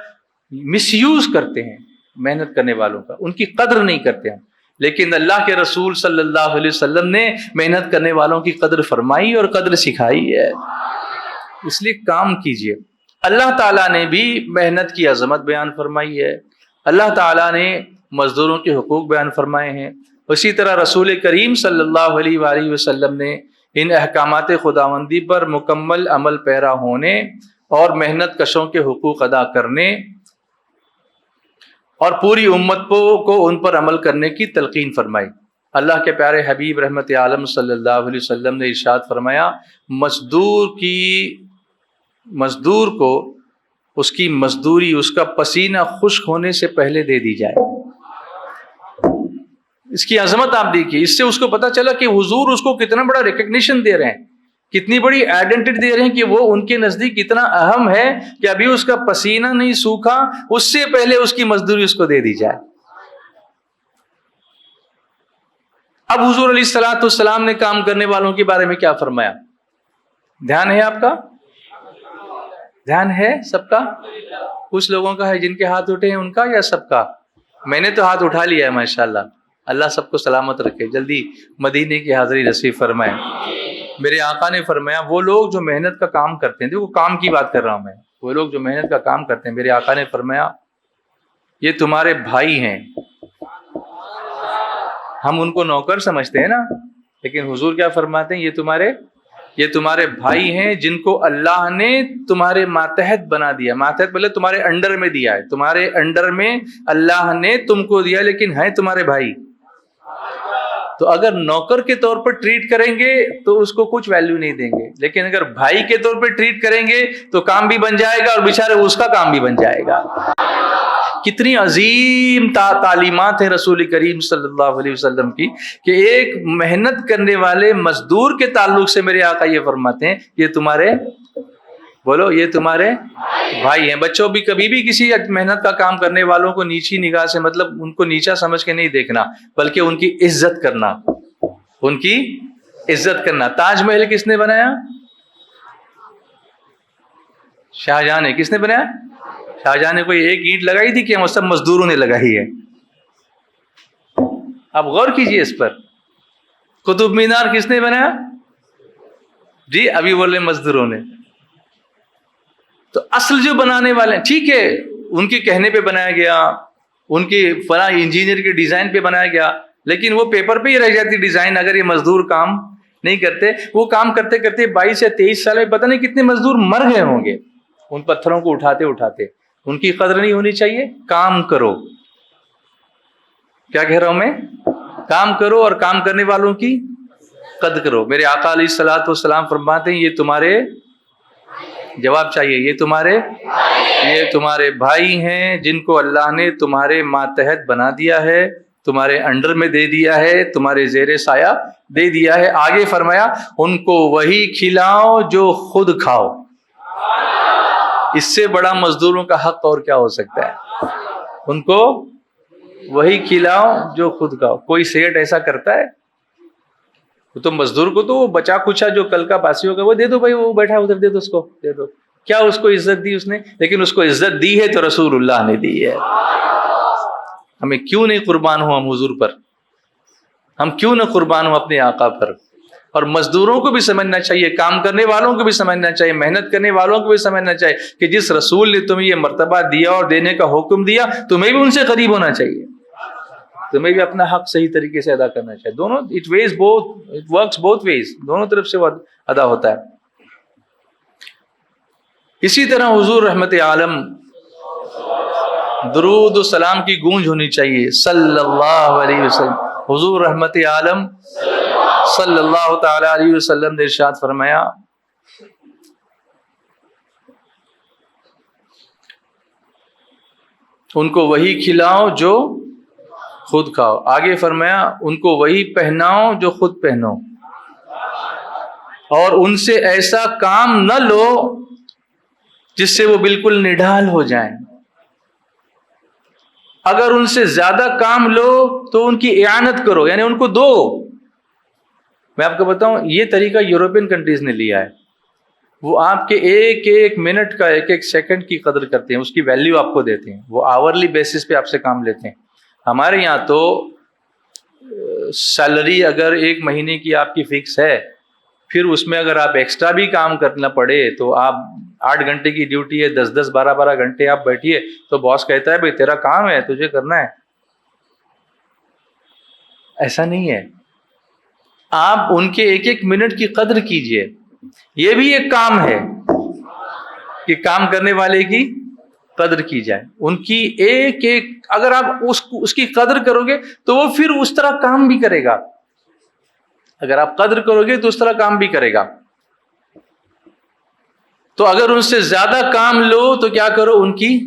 مس یوز کرتے ہیں. محنت کرنے والوں کا ان کی قدر نہیں کرتے ہیں. لیکن اللہ کے رسول صلی اللہ علیہ وسلم نے محنت کرنے والوں کی قدر فرمائی اور قدر سکھائی ہے. اس لیے کام کیجئے. اللہ تعالیٰ نے بھی محنت کی عظمت بیان فرمائی ہے. اللہ تعالیٰ نے مزدوروں کے حقوق بیان فرمائے ہیں. اسی طرح رسول کریم صلی اللہ علیہ وآلہ وسلم نے ان احکامات خداوندی پر مکمل عمل پیرا ہونے اور محنت کشوں کے حقوق ادا کرنے اور پوری امت کو ان پر عمل کرنے کی تلقین فرمائی. اللہ کے پیارے حبیب رحمت عالم صلی اللہ علیہ وسلم نے ارشاد فرمایا، مزدور کو اس کی مزدوری، اس کا پسینہ خشک ہونے سے پہلے دے دی جائے. اس کی عظمت آپ دیکھیے. اس سے اس کو پتا چلا کہ حضور اس کو کتنا بڑا ریکگنیشن دے رہے ہیں، کتنی بڑی آئیڈینٹی دے رہے ہیں کہ وہ ان کے نزدیک اتنا اہم ہے کہ ابھی اس کا پسینہ نہیں سوکھا، اس سے پہلے اس کی مزدوری اس کو دے دی جائے. اب حضور علیہ الصلوۃ والسلام نے کام کرنے والوں کے بارے میں کیا فرمایا؟ دھیان ہے آپ کا؟ دھیان ہے سب کا؟ کچھ لوگوں کا ہے جن کے ہاتھ اٹھے ہیں ان کا، یا سب کا؟ میں نے تو ہاتھ اٹھا لیا ہے ماشاءاللہ. اللہ سب کو سلامت رکھے، جلدی مدینے کی حاضری نصیب فرمائے. میرے آقا نے فرمایا وہ لوگ جو محنت کا کام کرتے ہیں، دیکھو کام کی بات کر رہا ہوں میں، وہ لوگ جو محنت کا کام کرتے ہیں، میرے آقا نے فرمایا یہ تمہارے بھائی ہیں. ہم ان کو نوکر سمجھتے ہیں نا، لیکن حضور کیا فرماتے ہیں؟ یہ تمہارے بھائی ہیں جن کو اللہ نے تمہارے ماتحت بنا دیا. ماتحت بولے تمہارے انڈر میں دیا ہے، تمہارے انڈر میں اللہ نے تم کو دیا، لیکن ہیں تمہارے بھائی. تو اگر نوکر کے طور پر ٹریٹ کریں گے تو اس کو کچھ ویلیو نہیں دیں گے، لیکن اگر بھائی کے طور پر ٹریٹ کریں گے تو کام بھی بن جائے گا اور بیچارے اس کا کام بھی بن جائے گا. کتنی عظیم تعلیمات ہیں رسول کریم صلی اللہ علیہ وسلم کی کہ ایک محنت کرنے والے مزدور کے تعلق سے میرے آقا یہ فرماتے ہیں یہ تمہارے بولو یہ تمہارے بھائی ہیں. بچوں بھی کبھی بھی کسی محنت کا کام کرنے والوں کو نیچی نگاہ سے مطلب ان کو نیچا سمجھ کے نہیں دیکھنا بلکہ ان کی عزت کرنا, ان کی عزت کرنا. تاج محل کس نے بنایا؟ شاہجہاں نے. کس نے بنایا؟ شاہجہاں نے. کوئی ایک اینٹ لگائی تھی کہ وہ سب مزدوروں نے لگائی ہے؟ آپ غور کیجئے اس پر. قطب مینار کس نے بنایا؟ جی ابھی بول رہے مزدوروں نے. تو اصل جو بنانے والے ہیں ٹھیک ہے ان کے کہنے پہ بنایا گیا, ان کی فلاں انجینئر کے ڈیزائن پہ بنایا گیا, لیکن وہ پیپر پہ ہی رہ جاتی ڈیزائن اگر یہ مزدور کام نہیں کرتے. وہ کام کرتے کرتے 22 یا 23 سال میں پتہ نہیں کتنے مزدور مر گئے ہوں گے ان پتھروں کو اٹھاتے اٹھاتے. ان کی قدر نہیں ہونی چاہیے. کام کرو, کیا کہہ رہا ہوں میں, کام کرو اور کام کرنے والوں کی قدر کرو. میرے آقا علیہ الصلوۃ والسلام فرماتے ہیں یہ تمہارے جواب چاہیے یہ تمہارے بھائی ہیں جن کو اللہ نے تمہارے ماتحت بنا دیا ہے, تمہارے انڈر میں دے دیا ہے, تمہارے زیر سایہ دے دیا ہے. آگے فرمایا ان کو وہی کھلاؤ جو خود کھاؤ. اس سے بڑا مزدوروں کا حق اور کیا ہو سکتا ہے. ان کو وہی کھلاؤ جو خود کھاؤ. کوئی سیٹ ایسا کرتا ہے تو مزدور کو تو وہ بچا کچا جو کل کا باسی ہوگا وہ دے دو بھائی, وہ بیٹھا ادھر دے دو اس کو, دے دو. کیا اس کو عزت دی اس نے؟ لیکن اس کو عزت دی ہے تو رسول اللہ نے دی ہے. ہمیں کیوں نہیں قربان ہو ہم حضور پر, ہم کیوں نہ قربان ہو اپنے آقا پر. اور مزدوروں کو بھی سمجھنا چاہیے, کام کرنے والوں کو بھی سمجھنا چاہیے, محنت کرنے والوں کو بھی سمجھنا چاہیے کہ جس رسول نے تمہیں یہ مرتبہ دیا اور دینے کا حکم دیا تمہیں بھی ان سے قریب ہونا چاہیے, تمہیں بھی اپنا حق صحیح طریقے سے ادا کرنا چاہیے. دونوں اٹ ورکس بوتھ ویز, دونوں طرف سے وہ ادا ہوتا ہے. اسی طرح حضور رحمت عالم درود و سلام کی گونج ہونی چاہیے صلی اللہ علیہ وسلم. حضور رحمت عالم صلی اللہ تعالی علیہ وسلم نے ارشاد فرمایا ان کو وہی کھلاؤ جو خود کھاؤ. آگے فرمایا ان کو وہی پہناؤ جو خود پہنو, اور ان سے ایسا کام نہ لو جس سے وہ بالکل نڈھال ہو جائیں. اگر ان سے زیادہ کام لو تو ان کی اعانت کرو, یعنی ان کو دو. میں آپ کو بتاؤں یہ طریقہ یورپین کنٹریز نے لیا ہے. وہ آپ کے ایک ایک منٹ کا ایک ایک سیکنڈ کی قدر کرتے ہیں, اس کی ویلیو آپ کو دیتے ہیں. وہ آورلی بیسس پہ آپ سے کام لیتے ہیں. ہمارے یہاں تو سیلری اگر ایک مہینے کی آپ کی فکس ہے, پھر اس میں اگر آپ ایکسٹرا بھی کام کرنا پڑے تو آپ 8 گھنٹے کی ڈیوٹی ہے, 10 12 گھنٹے آپ بیٹھیے تو باس کہتا ہے بھائی تیرا کام ہے تجھے کرنا ہے. ایسا نہیں ہے. آپ ان کے ایک ایک منٹ کی قدر کیجئے. یہ بھی ایک کام ہے کہ کام کرنے والے کی قدر کی جائے. ان کی ایک ایک اگر آپ اس کی قدر کرو گے تو وہ پھر اس طرح کام بھی کرے گا. اگر آپ قدر کرو گے تو اس طرح کام بھی کرے گا. تو اگر ان سے زیادہ کام لو تو کیا کرو, ان کی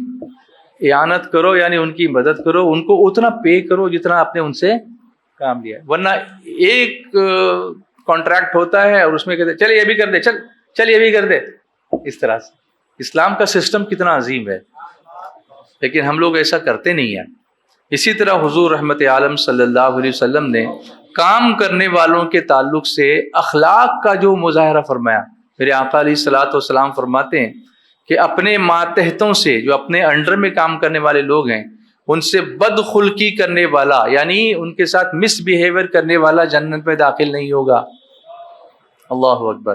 اعانت کرو, یعنی ان کی مدد کرو, ان کو اتنا پے کرو جتنا آپ نے ان سے کام لیا. ورنہ ایک کانٹریکٹ ہوتا ہے اور اس میں کہتے ہیں چل یہ بھی کر دے, چل یہ بھی کر دے. اس طرح سے اسلام کا سسٹم کتنا عظیم ہے, لیکن ہم لوگ ایسا کرتے نہیں ہیں. اسی طرح حضور رحمت عالم صلی اللہ علیہ وسلم نے کام کرنے والوں کے تعلق سے اخلاق کا جو مظاہرہ فرمایا. میرے آقا علیہ الصلوۃ والسلام فرماتے ہیں کہ اپنے ماتحتوں سے, جو اپنے انڈر میں کام کرنے والے لوگ ہیں, ان سے بدخلقی کرنے والا یعنی ان کے ساتھ مس بیہیویئر کرنے والا جنت میں داخل نہیں ہوگا. اللہ اکبر.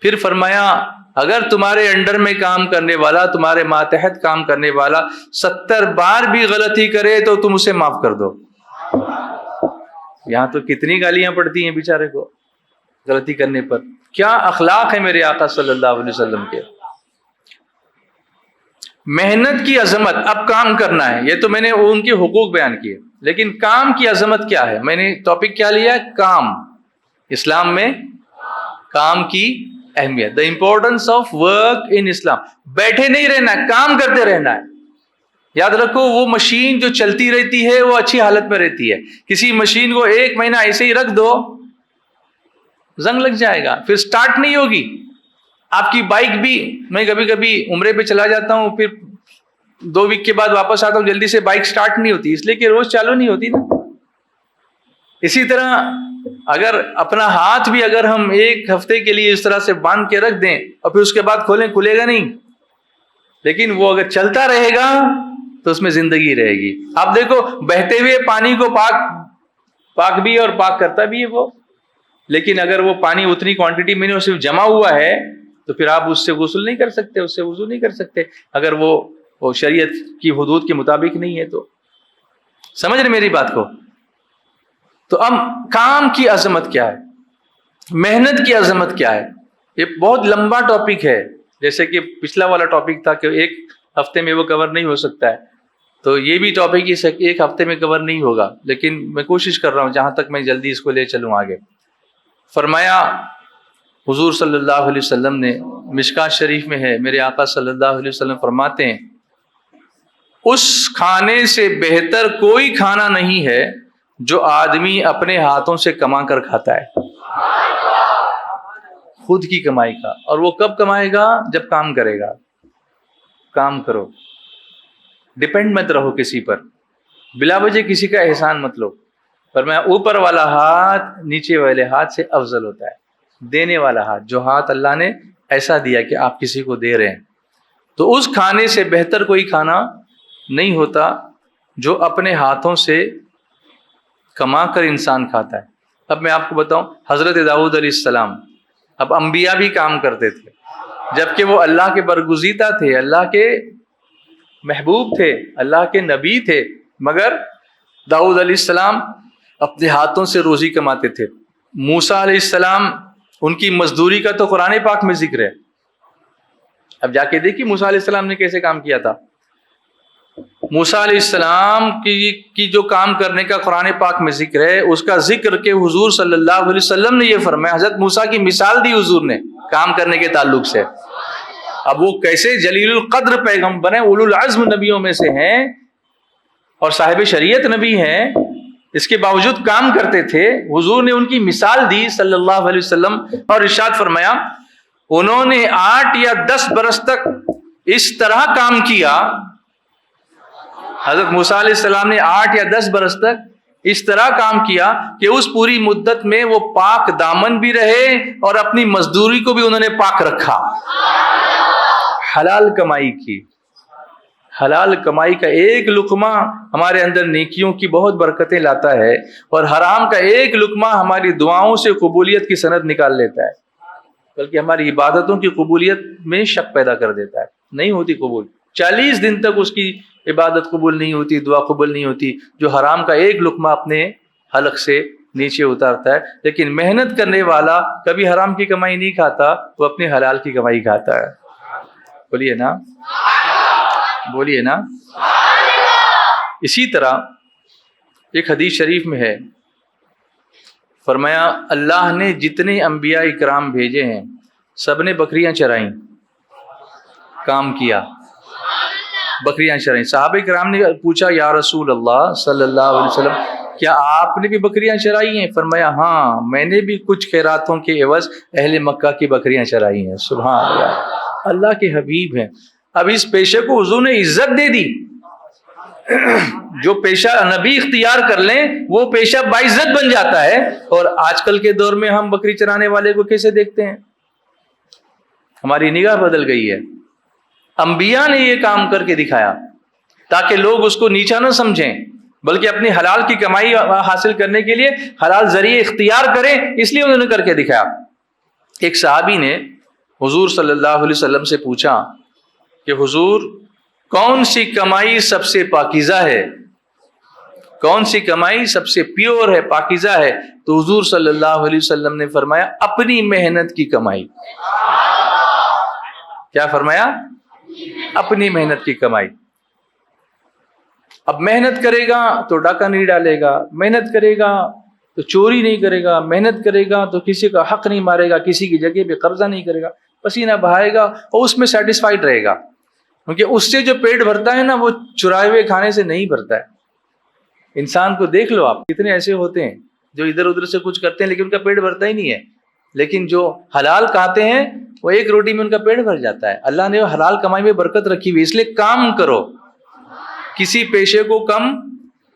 پھر فرمایا اگر تمہارے انڈر میں کام کرنے والا, تمہارے ماتحت کام کرنے والا 70 بار بھی غلطی کرے تو تم اسے معاف کر دو. یہاں تو کتنی گالیاں پڑتی ہیں بیچارے کو غلطی کرنے پر. کیا اخلاق ہے میرے آقا صلی اللہ علیہ وسلم کے. محنت کی عظمت. اب کام کرنا ہے, یہ تو میں نے ان کے حقوق بیان کیے, لیکن کام کی عظمت کیا ہے. میں نے ٹاپک کیا لیا ہے, کام. اسلام میں کام کی اہمیت, the importance of work in Islam. بیٹھے نہیں رہنا ہے, کام کرتے رہنا ہے. یاد رکھو وہ مشین جو چلتی رہتی ہے وہ اچھی حالت میں رہتی ہے. کسی مشین کو 1 مہینہ ایسے ہی رکھ دو زنگ لگ جائے گا, پھر سٹارٹ نہیں ہوگی. آپ کی بائک بھی, میں کبھی کبھی عمرے پہ چلا جاتا ہوں, پھر 2 ویک کے بعد واپس آتا ہوں, جلدی سے بائک سٹارٹ نہیں ہوتی, اس لیے کہ روز چالو نہیں ہوتی نا. اسی طرح اگر اپنا ہاتھ بھی اگر ہم 1 ہفتے کے لیے اس طرح سے باندھ کے رکھ دیں اور پھر اس کے بعد کھولیں, کھلے گا نہیں. لیکن وہ اگر چلتا رہے گا تو اس میں زندگی رہے گی. آپ دیکھو بہتے ہوئے پانی کو پاک بھی ہے اور پاک کرتا بھی ہے وہ, لیکن اگر وہ پانی اتنی کوانٹٹی میں نہیں, صرف جمع ہوا ہے, تو پھر آپ اس سے غسل نہیں کر سکتے, اس سے وضو نہیں کر سکتے, اگر وہ شریعت کی حدود کے مطابق نہیں ہے. تو سمجھ رہے میری بات کو؟ تو اب کام کی عظمت کیا ہے, محنت کی عظمت کیا ہے, یہ بہت لمبا ٹاپک ہے. جیسے کہ پچھلا والا ٹاپک تھا کہ 1 ہفتے میں وہ کور نہیں ہو سکتا ہے, تو یہ بھی ٹاپک 1 ہفتے میں کور نہیں ہوگا, لیکن میں کوشش کر رہا ہوں جہاں تک میں جلدی اس کو لے چلوں آگے. فرمایا حضور صلی اللہ علیہ وسلم نے, مشکات شریف میں ہے, میرے آقا صلی اللہ علیہ وسلم فرماتے ہیں اس کھانے سے بہتر کوئی کھانا نہیں ہے جو آدمی اپنے ہاتھوں سے کما کر کھاتا ہے, خود کی کمائی کا. اور وہ کب کمائے گا؟ جب کام کرے گا. کام کرو, ڈپینڈ مت رہو کسی پر, بلا وجہ کسی کا احسان مت لو. پر میں اوپر والا ہاتھ نیچے والے ہاتھ سے افضل ہوتا ہے, دینے والا ہاتھ, جو ہاتھ اللہ نے ایسا دیا کہ آپ کسی کو دے رہے ہیں. تو اس کھانے سے بہتر کوئی کھانا نہیں ہوتا جو اپنے ہاتھوں سے کما کر انسان کھاتا ہے. اب میں آپ کو بتاؤں, حضرت داؤد علیہ السلام, اب انبیاء بھی کام کرتے تھے, جبکہ وہ اللہ کے برگزیدہ تھے, اللہ کے محبوب تھے, اللہ کے نبی تھے, مگر داؤد علیہ السلام اپنے ہاتھوں سے روزی کماتے تھے. موسیٰ علیہ السلام, ان کی مزدوری کا تو قرآن پاک میں ذکر ہے. اب جا کے دیکھیے موسیٰ علیہ السلام نے کیسے کام کیا تھا. موسیٰ علیہ السلام کی جو کام کرنے کا قرآن پاک میں ذکر ہے, اس کا ذکر کہ حضور صلی اللہ علیہ وسلم نے یہ فرمایا, حضرت موسیٰ کی مثال دی حضور نے کام کرنے کے تعلق سے. اب وہ کیسے جلیل القدر پیغمبر ہیں, اولو العزم نبیوں میں سے ہیں اور صاحب شریعت نبی ہیں, اس کے باوجود کام کرتے تھے. حضور نے ان کی مثال دی صلی اللہ علیہ وسلم اور ارشاد فرمایا انہوں نے 8 یا 10 برس تک اس طرح کام کیا. حضرت موسیٰ علیہ السلام نے 8 یا 10 برس تک اس طرح کام کیا کہ اس پوری مدت میں وہ پاک دامن بھی رہے اور اپنی مزدوری کو بھی انہوں نے پاک رکھا. حلال کمائی کی, حلال کمائی کا ایک لقمہ ہمارے اندر نیکیوں کی بہت برکتیں لاتا ہے, اور حرام کا ایک لقمہ ہماری دعاؤں سے قبولیت کی سند نکال لیتا ہے, بلکہ ہماری عبادتوں کی قبولیت میں شک پیدا کر دیتا ہے. نہیں ہوتی قبول, 40 دن تک اس کی عبادت قبول نہیں ہوتی, دعا قبول نہیں ہوتی, جو حرام کا ایک لقمہ اپنے حلق سے نیچے اتارتا ہے. لیکن محنت کرنے والا کبھی حرام کی کمائی نہیں کھاتا, وہ اپنے حلال کی کمائی کھاتا ہے. بولیے نا, بولیے نا. اسی طرح ایک حدیث شریف میں ہے, فرمایا اللہ نے جتنے انبیاء اکرام بھیجے ہیں سب نے بکریاں چرائیں, کام کیا, بکریاں چرائیں. صحابہ کرام نے پوچھا یا رسول اللہ صلی اللہ علیہ وسلم کیا آپ نے بھی بکریاں چرائی ہیں؟ فرمایا ہاں میں نے بھی کچھ خیراتوں کے عوض اہل مکہ کی بکریاں چرائی ہیں. سبحان اللہ, اللہ کے حبیب ہیں. اب اس پیشے کو حضور نے عزت دے دی. جو پیشہ نبی اختیار کر لیں وہ پیشہ باعزت بن جاتا ہے. اور آج کل کے دور میں ہم بکری چرانے والے کو کیسے دیکھتے ہیں؟ ہماری نگاہ بدل گئی ہے. انبیاء نے یہ کام کر کے دکھایا تاکہ لوگ اس کو نیچا نہ سمجھیں, بلکہ اپنی حلال کی کمائی حاصل کرنے کے لیے حلال ذریعے اختیار کریں, اس لیے انہوں نے کر کے دکھایا. ایک صحابی نے حضور صلی اللہ علیہ وسلم سے پوچھا کہ حضور کون سی کمائی سب سے پاکیزہ ہے, کون سی کمائی سب سے پیور ہے, پاکیزہ ہے؟ تو حضور صلی اللہ علیہ وسلم نے فرمایا اپنی محنت کی کمائی. کیا فرمایا؟ اپنی محنت کی کمائی. اب محنت کرے گا تو ڈاکہ نہیں ڈالے گا, محنت کرے گا تو چوری نہیں کرے گا, محنت کرے گا تو کسی کا حق نہیں مارے گا, کسی کی جگہ پہ قبضہ نہیں کرے گا, پسینہ بہائے گا اور اس میں سیٹسفائیڈ رہے گا. کیونکہ اس سے جو پیٹ بھرتا ہے نا وہ چرائے ہوئے کھانے سے نہیں بھرتا ہے. انسان کو دیکھ لو آپ، کتنے ایسے ہوتے ہیں جو ادھر ادھر سے کچھ کرتے ہیں لیکن ان کا پیٹ بھرتا ہی نہیں ہے. لیکن جو حلال کھاتے ہیں وہ ایک روٹی میں ان کا پیٹ بھر جاتا ہے. اللہ نے حلال کمائی میں برکت رکھی ہوئی، اس لیے کام کرو، کسی پیشے کو کم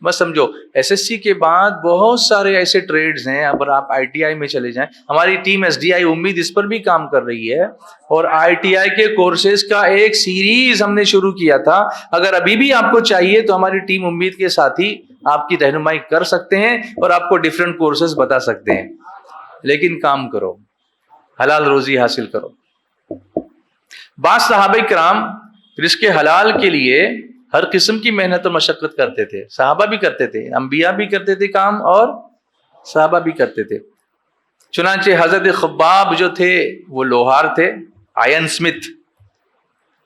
مت سمجھو. ایس ایس سی کے بعد بہت سارے ایسے ٹریڈز ہیں. اگر آپ آئی ٹی آئی میں چلے جائیں، ہماری ٹیم ایس ڈی آئی امید اس پر بھی کام کر رہی ہے، اور آئی ٹی آئی کے کورسز کا ایک سیریز ہم نے شروع کیا تھا. اگر ابھی بھی آپ کو چاہیے تو ہماری ٹیم امید کے ساتھی آپ کی رہنمائی کر سکتے ہیں اور آپ کو ڈفرینٹ کورسز بتا سکتے ہیں. لیکن کام کرو، حلال روزی حاصل کرو. بعض صحابہ کرام رزق حلال کے لیے ہر قسم کی محنت اور مشقت کرتے تھے. صحابہ بھی کرتے تھے، انبیاء بھی کرتے تھے کام، اور صحابہ بھی کرتے تھے. چنانچہ حضرت خباب جو تھے وہ لوہار تھے، آئرن اسمتھ.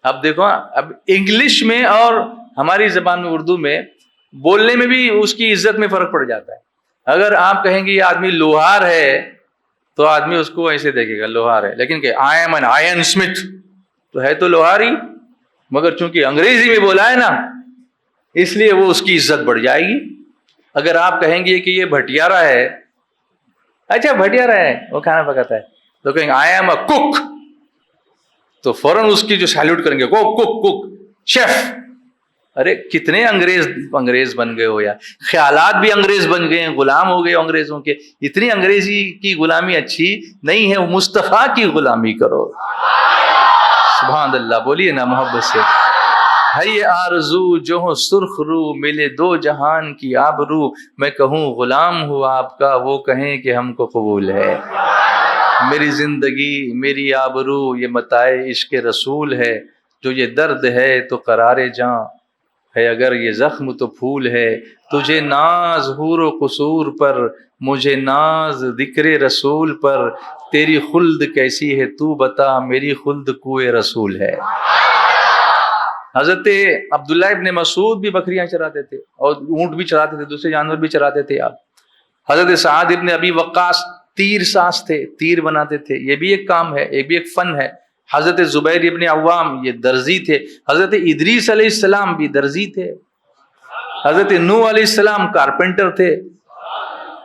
اب دیکھو، اب انگلش میں اور ہماری زبان میں اردو میں بولنے میں بھی اس کی عزت میں فرق پڑ جاتا ہے. اگر آپ کہیں گے یہ آدمی لوہار ہے تو آدمی اس کو ایسے دیکھے گا لوہار ہے، لیکن کہ I am an iron smith تو ہے تو لوہار ہی، مگر چونکہ انگریزی میں بولا ہے نا اس لیے وہ اس کی عزت بڑھ جائے گی. اگر آپ کہیں گے کہ یہ بھٹیارا ہے، اچھا بھٹیارا ہے وہ کھانا پکاتا ہے، تو کہیں گے آئی ایم اے کک، تو فوراً اس کی جو سیلیوٹ کریں گے کوک کوک کوک شیف. ارے کتنے انگریز بن گئے ہو یار، خیالات بھی انگریز بن گئے ہیں، غلام ہو گئے انگریزوں کے. اتنی انگریزی کی غلامی اچھی نہیں ہے، مصطفیٰ کی غلامی کرو. سبحان اللہ، بولیے نا محبت سے. ہے یہ آرزو جو ہو سرخ رو، ملے دو جہان کی آبرو. میں کہوں غلام ہوں آپ کا، وہ کہیں کہ ہم کو قبول ہے. میری زندگی میری آبرو یہ متاع عشق رسول ہے. جو یہ درد ہے تو قرار جاں ہے، اگر یہ زخم تو پھول ہے. تجھے ناز حور و قصور پر، مجھے ناز ذکر رسول پر. تیری خلد کیسی ہے تو بتا، میری خلد کوئے رسول ہے. حضرت عبداللہ ابن مسعود بھی بکریاں چراتے تھے اور اونٹ بھی چراتے تھے، دوسرے جانور بھی چراتے تھے. آپ حضرت سعد ابن ابی وقاص تیر ساز تھے، تیر بناتے تھے. یہ بھی ایک کام ہے، یہ بھی ایک فن ہے. حضرت زبیر ابن عوام یہ درزی تھے. حضرت ادریس علیہ السلام بھی درزی تھے. حضرت نوح علیہ السلام کارپینٹر تھے.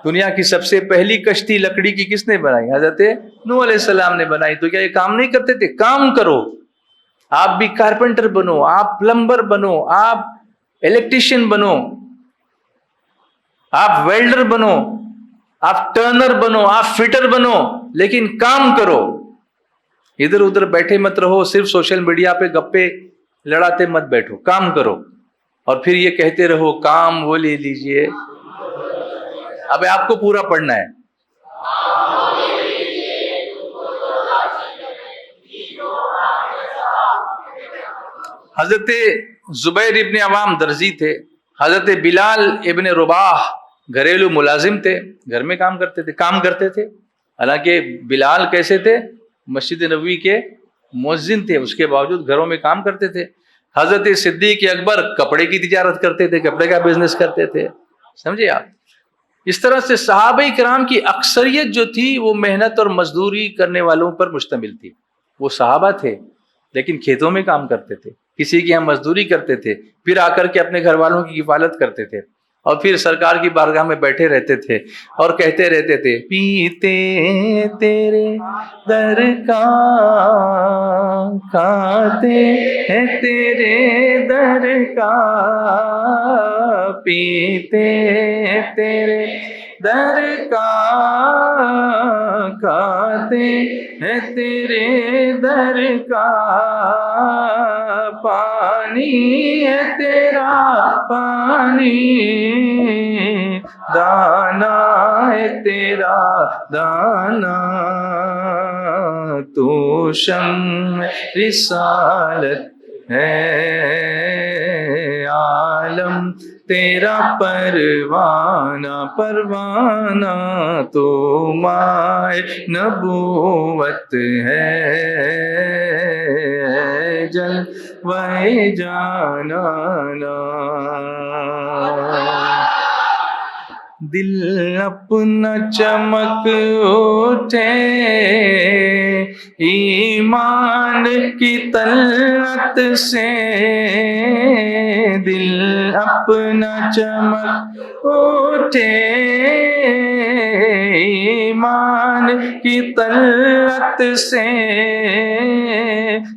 دنیا کی سب سے پہلی کشتی لکڑی کی کس نے بنائی؟ حضرت نوح علیہ السلام نے بنائی. تو کیا یہ کام نہیں کرتے تھے؟ کام کرو. آپ بھی کارپینٹر بنو، آپ پلمبر بنو، آپ الیکٹریشین بنو، آپ ویلڈر بنو، آپ ٹرنر بنو، آپ فٹر بنو، لیکن کام کرو. ادھر ادھر بیٹھے مت رہو، صرف سوشل میڈیا پہ گپے لڑاتے مت بیٹھو. کام کرو اور پھر یہ کہتے رہو کام وہ لے لیجئے. اب آپ کو پورا پڑھنا ہے. حضرت زبیر ابن عوام درزی تھے. حضرت بلال ابن رباح گھریلو ملازم تھے، گھر میں کام کرتے تھے، کام کرتے تھے. حالانکہ بلال کیسے تھے؟ مسجد نبوی کے مؤذن تھے، اس کے باوجود گھروں میں کام کرتے تھے. حضرت صدیق اکبر کپڑے کی تجارت کرتے تھے، کپڑے کا بزنس کرتے تھے. سمجھے آپ؟ اس طرح سے صحابہ کرام کی اکثریت جو تھی وہ محنت اور مزدوری کرنے والوں پر مشتمل تھی. وہ صحابہ تھے لیکن کھیتوں میں کام کرتے تھے، کسی کی یہاں مزدوری کرتے تھے، پھر آ کر کے اپنے گھر والوں کی کفالت کرتے تھے، اور پھر سرکار کی بارگاہ میں بیٹھے رہتے تھے اور کہتے رہتے تھے پیتے تیرے در کا، کھاتے ہیں تیرے در کا، پیتے تیرے در کا، کھاتے ہیں تیرے در کا، پانی ہے تیرا پانی، دانا ہے تیرا دانا، تو شمع رسالت ہے عالم تیرا پروانہ، پروانہ تو مائے نبوت ہے، جلوہ جانانا. دل اپنا چمک اٹھے، ایمان کی طلعت سے دل اپنا چمک اٹھے، ایمان کی طلعت سے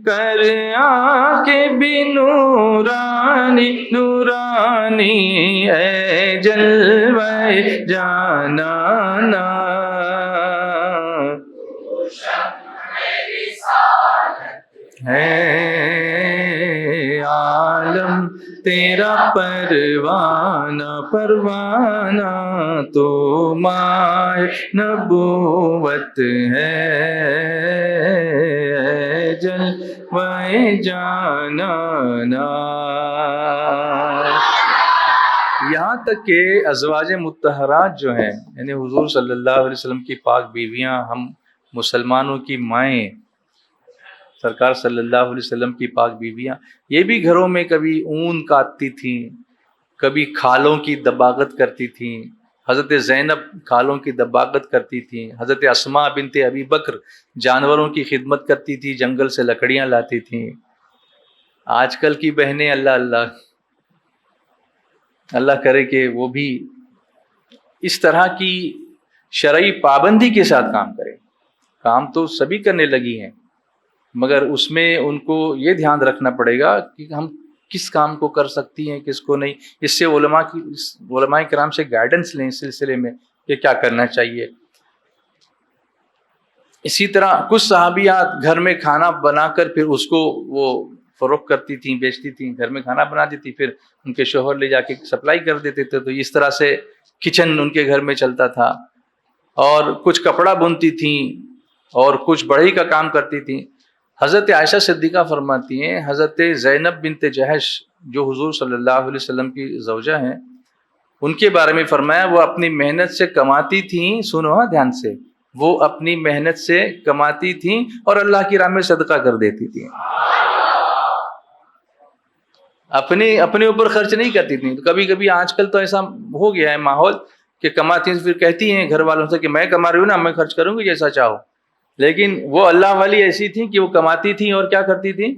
کر آنکھیں بھی نورانی نورانی، اے جلوہ جانانا ہے عالم تیرا پروانہ، پروانہ تو مائے نبوت ہے، جلوہ جانانا۔ یہاں تک کہ ازواج مطہرات جو ہیں، یعنی حضور صلی اللہ علیہ وسلم کی پاک بیویاں، ہم مسلمانوں کی مائیں، سرکار صلی اللہ علیہ وسلم کی پاک بیویاں، یہ بھی گھروں میں کبھی اون کاٹتی تھیں، کبھی کھالوں کی دباغت کرتی تھیں۔ حضرت زینب کھالوں کی دباغت کرتی تھیں، حضرت اسماء بنت ابی بکر جانوروں کی خدمت کرتی تھی، جنگل سے لکڑیاں لاتی تھیں۔ آج کل کی بہنیں اللہ کرے کہ وہ بھی اس طرح کی شرعی پابندی کے ساتھ کام کریں۔ کام تو سبھی کرنے لگی ہیں، مگر اس میں ان کو یہ دھیان رکھنا پڑے گا کہ ہم کس کام کو کر سکتی ہیں، کس کو نہیں۔ اس سے علماء کرام سے گائیڈنس لیں اس سلسلے میں کہ کیا کرنا چاہیے۔ اسی طرح کچھ صحابیات گھر میں کھانا بنا کر پھر اس کو وہ فروخت کرتی تھیں، بیچتی تھیں۔ گھر میں کھانا بناتی تھی، پھر ان کے شوہر لے جا کے سپلائی کر دیتے تھے، تو اس طرح سے کچن ان کے گھر میں چلتا تھا۔ اور کچھ کپڑا بنتی تھیں اور کچھ بڑھئی کا کام کرتی تھیں۔ حضرت عائشہ صدیقہ فرماتی ہیں، حضرت زینب بنت جہش جو حضور صلی اللہ علیہ وسلم کی زوجہ ہیں، ان کے بارے میں فرمایا وہ اپنی محنت سے کماتی تھیں، سنو دھیان سے، وہ اپنی محنت سے کماتی تھیں اور اللہ کی راہ میں صدقہ کر دیتی تھیں، اپنے اوپر خرچ نہیں کرتی تھیں۔ کبھی کبھی آج کل تو ایسا ہو گیا ہے ماحول کہ کماتی ہیں پھر کہتی ہیں گھر والوں سے کہ میں کما رہی ہوں نا، میں خرچ کروں گی جیسا چاہو۔ لیکن وہ اللہ والی ایسی تھیں کہ وہ کماتی تھیں اور کیا کرتی تھیں،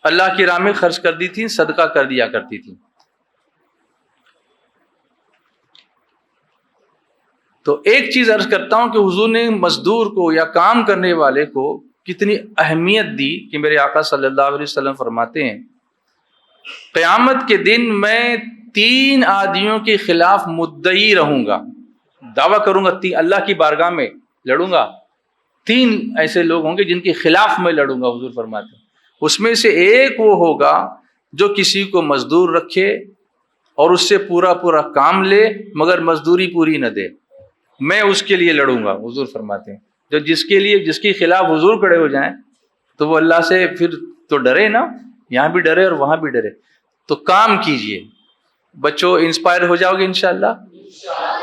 اللہ کی راہ میں خرچ کر دی تھیں، صدقہ کر دیا کرتی تھیں۔ تو ایک چیز عرض کرتا ہوں کہ حضور نے مزدور کو یا کام کرنے والے کو کتنی اہمیت دی کہ میرے آقا صلی اللہ علیہ وسلم فرماتے ہیں قیامت کے دن میں 3 آدمیوں کے خلاف مدعی رہوں گا، دعویٰ کروں گا، اللہ کی بارگاہ میں لڑوں گا۔ 3 ایسے لوگ ہوں گے جن کے خلاف میں لڑوں گا، حضور فرماتے ہیں۔ اس میں سے ایک وہ ہوگا جو کسی کو مزدور رکھے اور اس سے پورا کام لے مگر مزدوری پوری نہ دے، میں اس کے لیے لڑوں گا، حضور فرماتے ہیں۔ جو جس کے خلاف حضور کھڑے ہو جائیں تو وہ اللہ سے پھر تو ڈرے نا، یہاں بھی ڈرے اور وہاں بھی ڈرے۔ تو کام کیجئے بچوں، انسپائر ہو جاؤ گے انشاءاللہ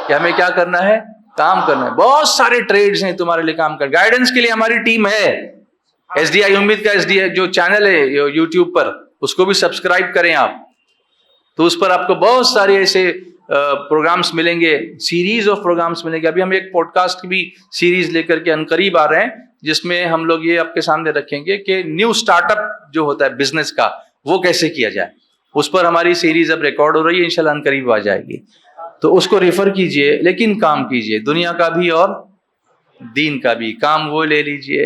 کہ ہمیں کیا کرنا ہے، کام کرنا ہے۔ بہت سارے ٹریڈز ہیں تمہارے لیے کام کر، گائیڈنس کے لیے ہماری ٹیم ہے۔ ایس ڈی آئی امید کا SDI جو چینل ہے یوٹیوب پر، اس کو بھی سبسکرائب کریں آپ، تو اس پر آپ کو بہت سارے ایسے پروگرامز ملیں گے، سیریز آف پروگرامز ملیں گے۔ ابھی ہم ایک پوڈ کاسٹ کی بھی سیریز لے کر کے عنقریب آ رہے ہیں، جس میں ہم لوگ یہ آپ کے سامنے رکھیں گے کہ نیو سٹارٹ اپ جو ہوتا ہے بزنس کا، وہ کیسے کیا جائے۔ اس پر ہماری سیریز اب ریکارڈ ہو رہی ہے، انشاءاللہ عنقریب آ جائے گی، تو اس کو ریفر کیجئے۔ لیکن کام کیجئے، دنیا کا بھی اور دین کا بھی کام وہ لے لیجئے،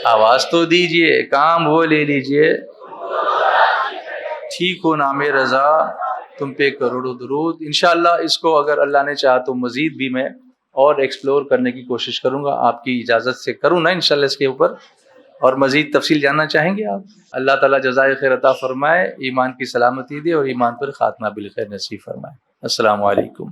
آواز تو دیجئے، کام وہ لے لیجئے۔ ٹھیک ہو نام رضا تم پہ کروڑوں درود۔ انشاءاللہ اس کو اگر اللہ نے چاہا تو مزید بھی میں اور ایکسپلور کرنے کی کوشش کروں گا، آپ کی اجازت سے کروں نا انشاءاللہ اس کے اوپر، اور مزید تفصیل جاننا چاہیں گے آپ؟ اللہ تعالیٰ جزائے خیر عطا فرمائے، ایمان کی سلامتی دے اور ایمان پر خاتمہ بالخیر نصیب فرمائے۔ السلام علیکم۔